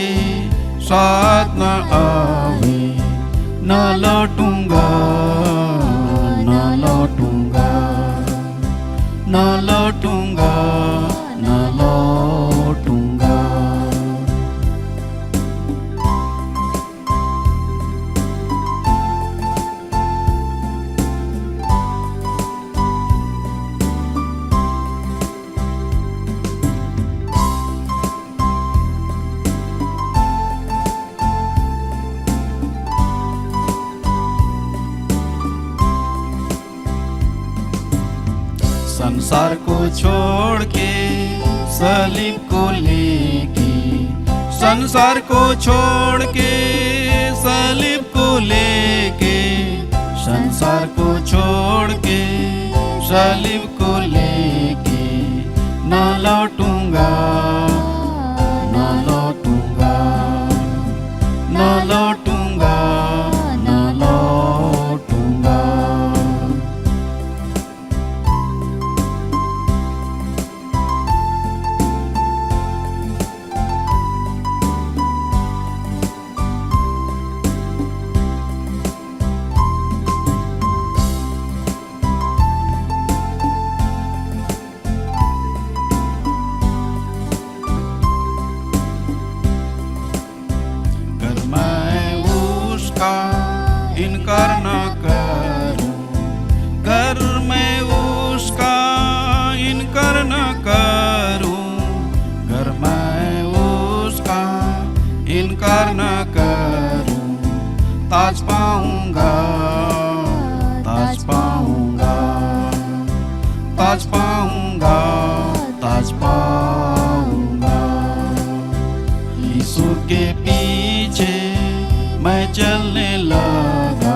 साथ न आवे, न लौटूंगा न लौटूंगा न लौटूंगा न लौटूंगा। संसार को छोड़ के सलीब को लेके, संसार को छोड़ के सलीब को लेके, संसार को छोड़ के सलीब को लेके, न लौटूंगा न लौटूंगा न लौटूंगा न लौटूंगा। इनकार न करूं, घर में उसका इनकार न करूं, घर में उसका इनकार न करूं, ताज पाऊंगा ताज पाऊंगा ताज पाऊंगा ताज पाऊंगा। यीशु के पीछे मैं चलने लगा,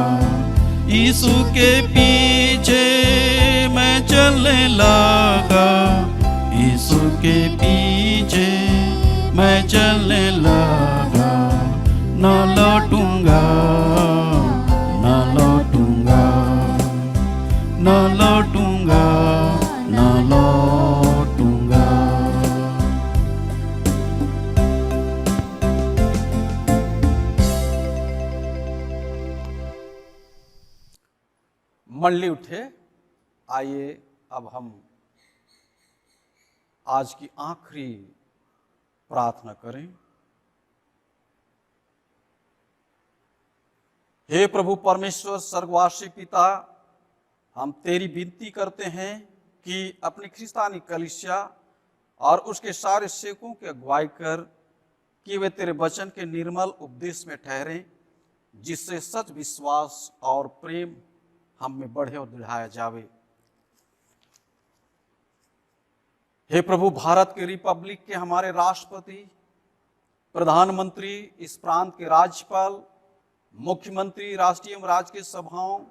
यीशु के पीछे मैं चलने लगा, यीशु के पीछे मैं चलने लगा, न लौटूंगा न लौटूंगा न लौटूंगा न लौटूंगा। मंडली उठे। आइए अब हम आज की आखिरी प्रार्थना करें। हे प्रभु परमेश्वर स्वर्गवासी पिता, हम तेरी विनती करते हैं कि अपनी ख्रिस्तानी कलीसिया और उसके सारे सेवकों की अगुवाई कर कि वे तेरे वचन के निर्मल उपदेश में ठहरें, जिससे सच विश्वास और प्रेम हम में बढ़े और दृढ़ाया जावे। हे प्रभु, भारत के रिपब्लिक के हमारे राष्ट्रपति, प्रधानमंत्री, इस प्रांत के राज्यपाल, मुख्यमंत्री, राष्ट्रीय एवं राजकीय सभाओं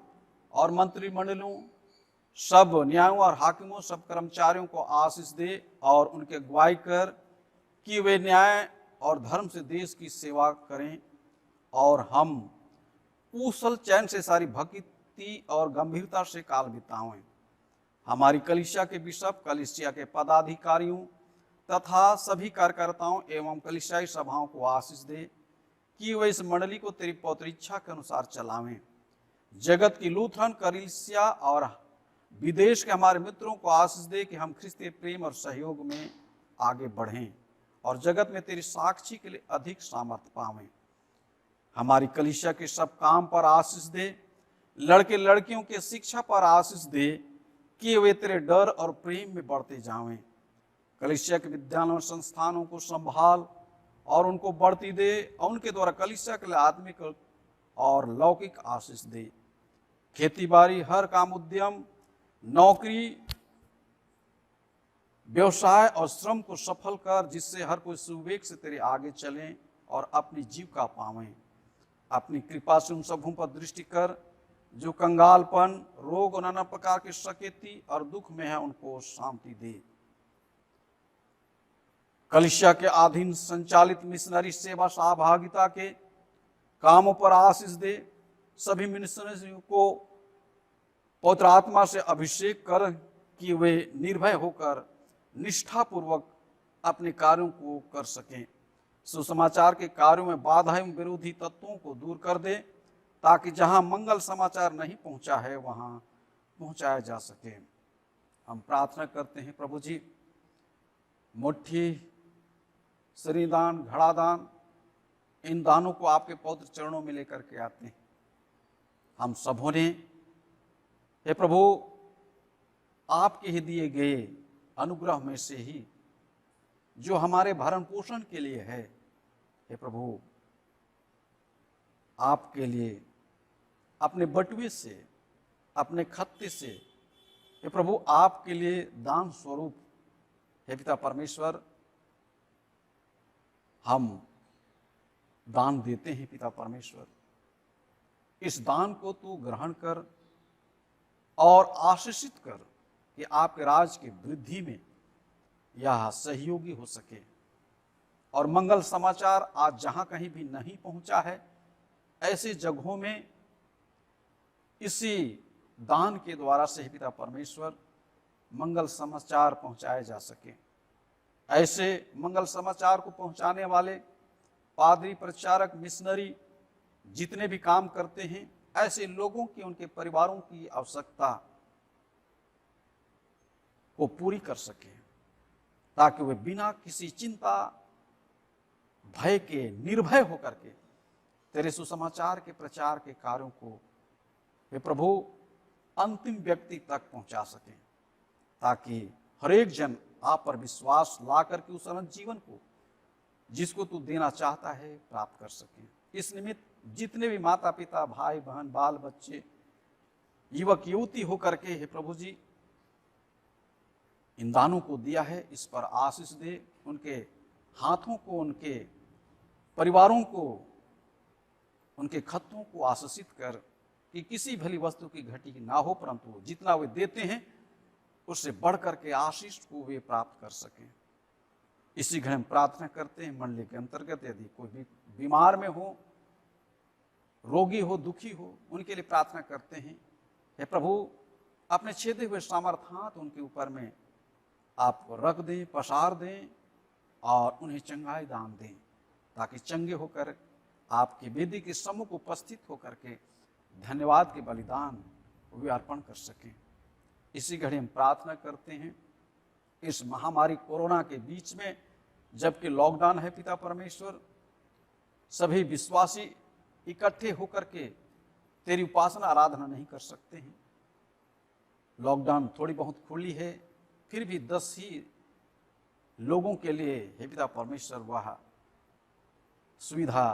और मंत्रिमंडलों, सब न्यायों और हाकिमों, सब कर्मचारियों को आशीष दे और उनके अगुवाई कर कि वे न्याय और धर्म से देश की सेवा करें और हम कुशल चैन से सारी भक्ति और गंभीरता से काल बिताएं। हमारी कलीसिया के बिशप, कलीसिया के पदाधिकारियों तथा सभी कार्यकर्ताओं एवं कलीसियाई सभाओं को आशीष दे कि वे इस मंडली को तेरी पवित्र इच्छा के अनुसार चलावें। जगत की लूथरन कलीसिया और विदेश के हमारे मित्रों को आशीष दे कि हम ख्रिस्तीय प्रेम और सहयोग में आगे बढ़ें और जगत में तेरी साक्षी के लिए अधिक सामर्थ्य पावें। हमारी कलीसिया के सब काम पर आशीष दे, लड़के लड़कियों के शिक्षा पर आशीष दे कि वे तेरे डर और प्रेम में बढ़ते जावें। कलीसिया के विद्यालयों संस्थानों को संभाल और उनको बढ़ती दे और उनके द्वारा कलीसिया के लिए आत्मिक और लौकिक आशीष दे। खेती बाड़ी, हर काम, उद्यम, नौकरी, व्यवसाय और श्रम को सफल कर, जिससे हर कोई सुविवेक से तेरे आगे चलें और अपनी जीविका पावें। अपनी कृपा से उन सबों पर दृष्टि कर जो कंगालपन, रोग और नाना प्रकार की सकेती और दुख में है, उनको शांति दे। कलीसिया के अधीन संचालित मिशनरी सेवा सहभागिता के कामों पर आशीष दे। सभी मिशनरियों को पवित्र आत्मा से अभिषेक कर कि वे निर्भय होकर निष्ठापूर्वक अपने कार्यों को कर सकें। सुसमाचार के कार्यों में बाधा एवं विरोधी तत्वों को दूर कर दे, ताकि जहां मंगल समाचार नहीं पहुंचा है वहां पहुंचाया जा सके। हम प्रार्थना करते हैं प्रभु जी, मुट्ठी, श्रीदान, घड़ादान, इन दानों को आपके पवित्र चरणों में लेकर के आते हैं। हम सबों ने हे प्रभु आपके ही दिए गए अनुग्रह में से ही जो हमारे भरण पोषण के लिए है, हे प्रभु आपके लिए अपने बटुए से, अपने खत्ते से, हे प्रभु आपके लिए दान स्वरूप, हे पिता परमेश्वर, हम दान देते हैं। पिता परमेश्वर, इस दान को तू ग्रहण कर और आशीषित कर कि आपके राज की वृद्धि में यह सहयोगी हो सके और मंगल समाचार आज जहां कहीं भी नहीं पहुंचा है, ऐसे जगहों में इसी दान के द्वारा से पिता परमेश्वर मंगल समाचार पहुंचाए जा सके। ऐसे मंगल समाचार को पहुंचाने वाले पादरी, प्रचारक, मिशनरी जितने भी काम करते हैं, ऐसे लोगों की, उनके परिवारों की आवश्यकता को पूरी कर सके, ताकि वे बिना किसी चिंता, भय के निर्भय होकर के तेरे सुसमाचार के प्रचार के कार्यों को हे प्रभु अंतिम व्यक्ति तक पहुंचा सकें, ताकि हर एक जन आप पर विश्वास ला करके उस अनंत जीवन को जिसको तू देना चाहता है प्राप्त कर सके। इस निमित्त जितने भी माता पिता, भाई बहन, बाल बच्चे, युवक युवती होकर के हे प्रभु जी इन दानों को दिया है, इस पर आशीष दे। उनके हाथों को, उनके परिवारों को, उनके खत्तों को आशीषित कर कि किसी भली वस्तु की घटी ना हो, परंतु जितना वे देते हैं उससे बढ़ करके आशीष को वे प्राप्त कर सकें। इसी घड़ी हम प्रार्थना करते हैं मंडली के अंतर्गत यदि कोई भी बीमार में हो, रोगी हो, दुखी हो, उनके लिए प्रार्थना करते हैं। हे प्रभु अपने छेदे हुए सामर्थ हाथ उनके ऊपर में आप रख दें, पसार दें और उन्हें चंगाई दान दें, ताकि चंगे होकर आपकी वेदी के सम्मुख उपस्थित होकर के धन्यवाद के बलिदान वे अर्पण कर सकें। इसी घड़ी हम प्रार्थना करते हैं, इस महामारी कोरोना के बीच में जबकि लॉकडाउन है पिता परमेश्वर, सभी विश्वासी इकट्ठे होकर के तेरी उपासना आराधना नहीं कर सकते हैं। लॉकडाउन थोड़ी बहुत खुली है, फिर भी 10 ही लोगों के लिए हे पिता परमेश्वर वह सुविधा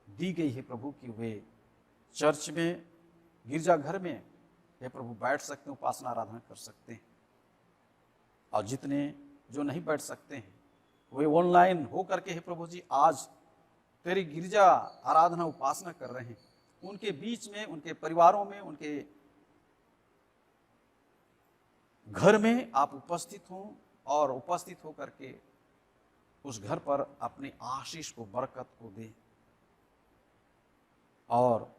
दी गई है प्रभु कि वे चर्च में, गिरजाघर में हे प्रभु बैठ सकते हैं, उपासना आराधना कर सकते हैं। और जितने जो नहीं बैठ सकते हैं वे ऑनलाइन हो करके हे प्रभु जी आज तेरी गिरजा आराधना उपासना कर रहे हैं। उनके बीच में, उनके परिवारों में, उनके घर में आप उपस्थित हों और उपस्थित होकर के उस घर पर अपनी आशीष को, बरकत को दे। और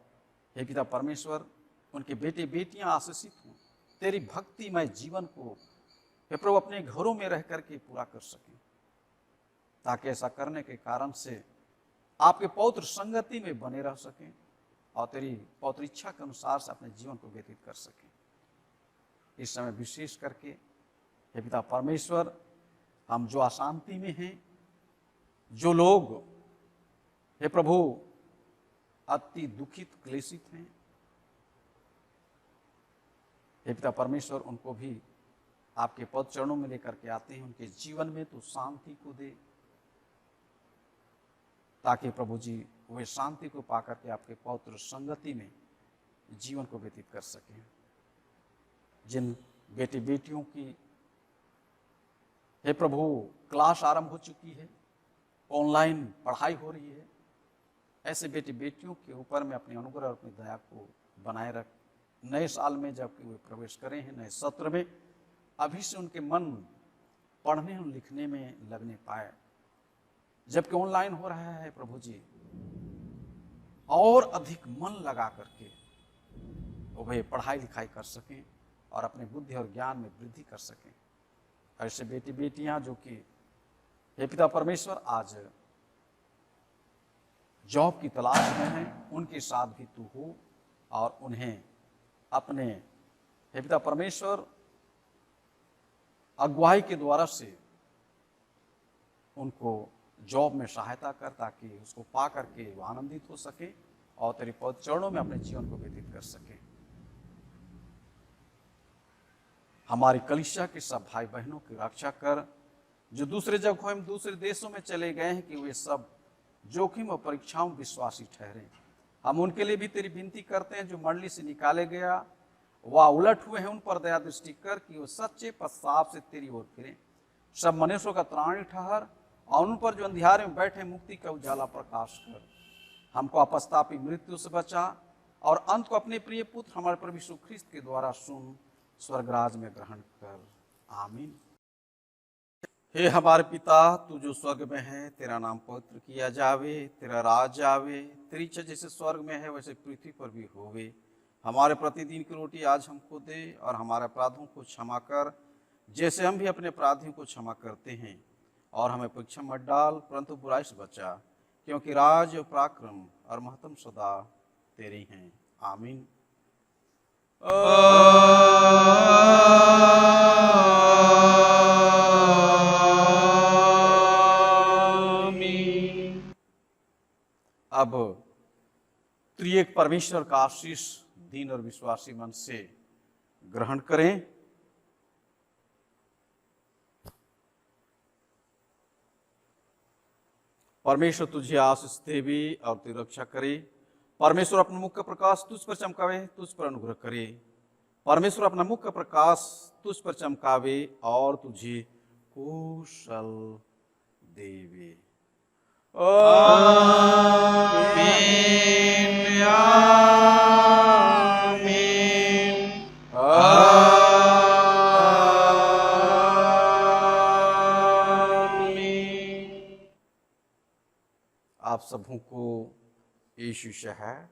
हे पिता परमेश्वर, उनके बेटे बेटियां आशीषित हों, तेरी भक्तिमय जीवन को हे प्रभु अपने घरों में रह करके पूरा कर सकें, ताकि ऐसा करने के कारण से आपके पौत्र संगति में बने रह सकें और तेरी पौत्र इच्छा के अनुसार से अपने जीवन को व्यतीत कर सकें। इस समय विशेष करके हे पिता परमेश्वर, हम जो अशांति में हैं, जो लोग हे प्रभु अति दुखित क्लेशित हैं, हे पिता परमेश्वर उनको भी आपके पद चरणों में लेकर के आते हैं। उनके जीवन में तो शांति को दे, ताकि प्रभु जी वे शांति को पाकर के आपके पौत्र संगति में जीवन को व्यतीत कर सकें। जिन बेटे बेटियों की हे प्रभु क्लास आरंभ हो चुकी है, ऑनलाइन पढ़ाई हो रही है, ऐसे बेटे बेटियों के ऊपर में अपने अनुग्रह और अपनी दया को बनाए रख। नए साल में जबकि वे प्रवेश करें हैं, नए सत्र में, अभी से उनके मन पढ़ने और लिखने में लगने पाए। जबकि ऑनलाइन हो रहा है प्रभु जी, और अधिक मन लगा करके वे पढ़ाई लिखाई कर सकें और अपने बुद्धि और ज्ञान में वृद्धि कर सकें। ऐसे बेटी बेटियां जो कि हे पिता परमेश्वर आज जॉब की तलाश में हैं, उनके साथ भी तू हो और उन्हें अपने हे पिता परमेश्वर अगुवाई के द्वारा से उनको जॉब में सहायता कर, ताकि उसको पा करके वो आनंदित हो सके और तेरे पद चरणों में अपने जीवन को व्यतीत कर सके। हमारी कलीसिया के सब भाई बहनों की रक्षा कर, जो दूसरे जगहों में, दूसरे देशों में चले गए हैं, कि वे सब जोखिम और परीक्षाओं में विश्वासी ठहरे। हम उनके लिए भी तेरी विनती करते हैं, जो मंडली से निकाले गया वह उलट हुए हैं, उन पर दया दृष्टि कर कि वो सच्चे पश्चाताप से तेरी ओर फिरें। सब मनुष्यों का त्राणी ठहर और उन पर जो अंधियारे में बैठे मुक्ति का उजाला प्रकाश कर। हमको अपस्तापी मृत्यु से बचा और अंत को अपने प्रिय पुत्र हमारे प्रभु यीशु ख्रिस्त के द्वारा सुन स्वर्गराज में ग्रहण कर। आमीन। हे हमारे पिता, तू जो स्वर्ग में है, तेरा नाम पवित्र किया जावे, तेरा राज आवे, तेरी इच्छा जैसे स्वर्ग में है वैसे पृथ्वी पर भी होवे। हमारे प्रतिदिन की रोटी आज हमको दे और हमारे अपराधों को क्षमा कर, जैसे हम भी अपने अपराधियों को क्षमा करते हैं, और हमें परीक्षा मत डाल, परंतु बुराई से बचा, क्योंकि राज और पराक्रम और महत्व सदा तेरी हैं। आमीन। अब त्रिएक परमेश्वर का आशीष दीन और विश्वासी मन से ग्रहण करें। परमेश्वर तुझे आशीष देवे और तेरी रक्षा करे। परमेश्वर अपना मुख का प्रकाश तुझ पर चमकावे, तुझ पर अनुग्रह करे। परमेश्वर अपना मुख का प्रकाश तुझ पर चमकावे और तुझे कुशल देवे। आमीन, आमीन, आमीन। आप सबों को यीशु शहर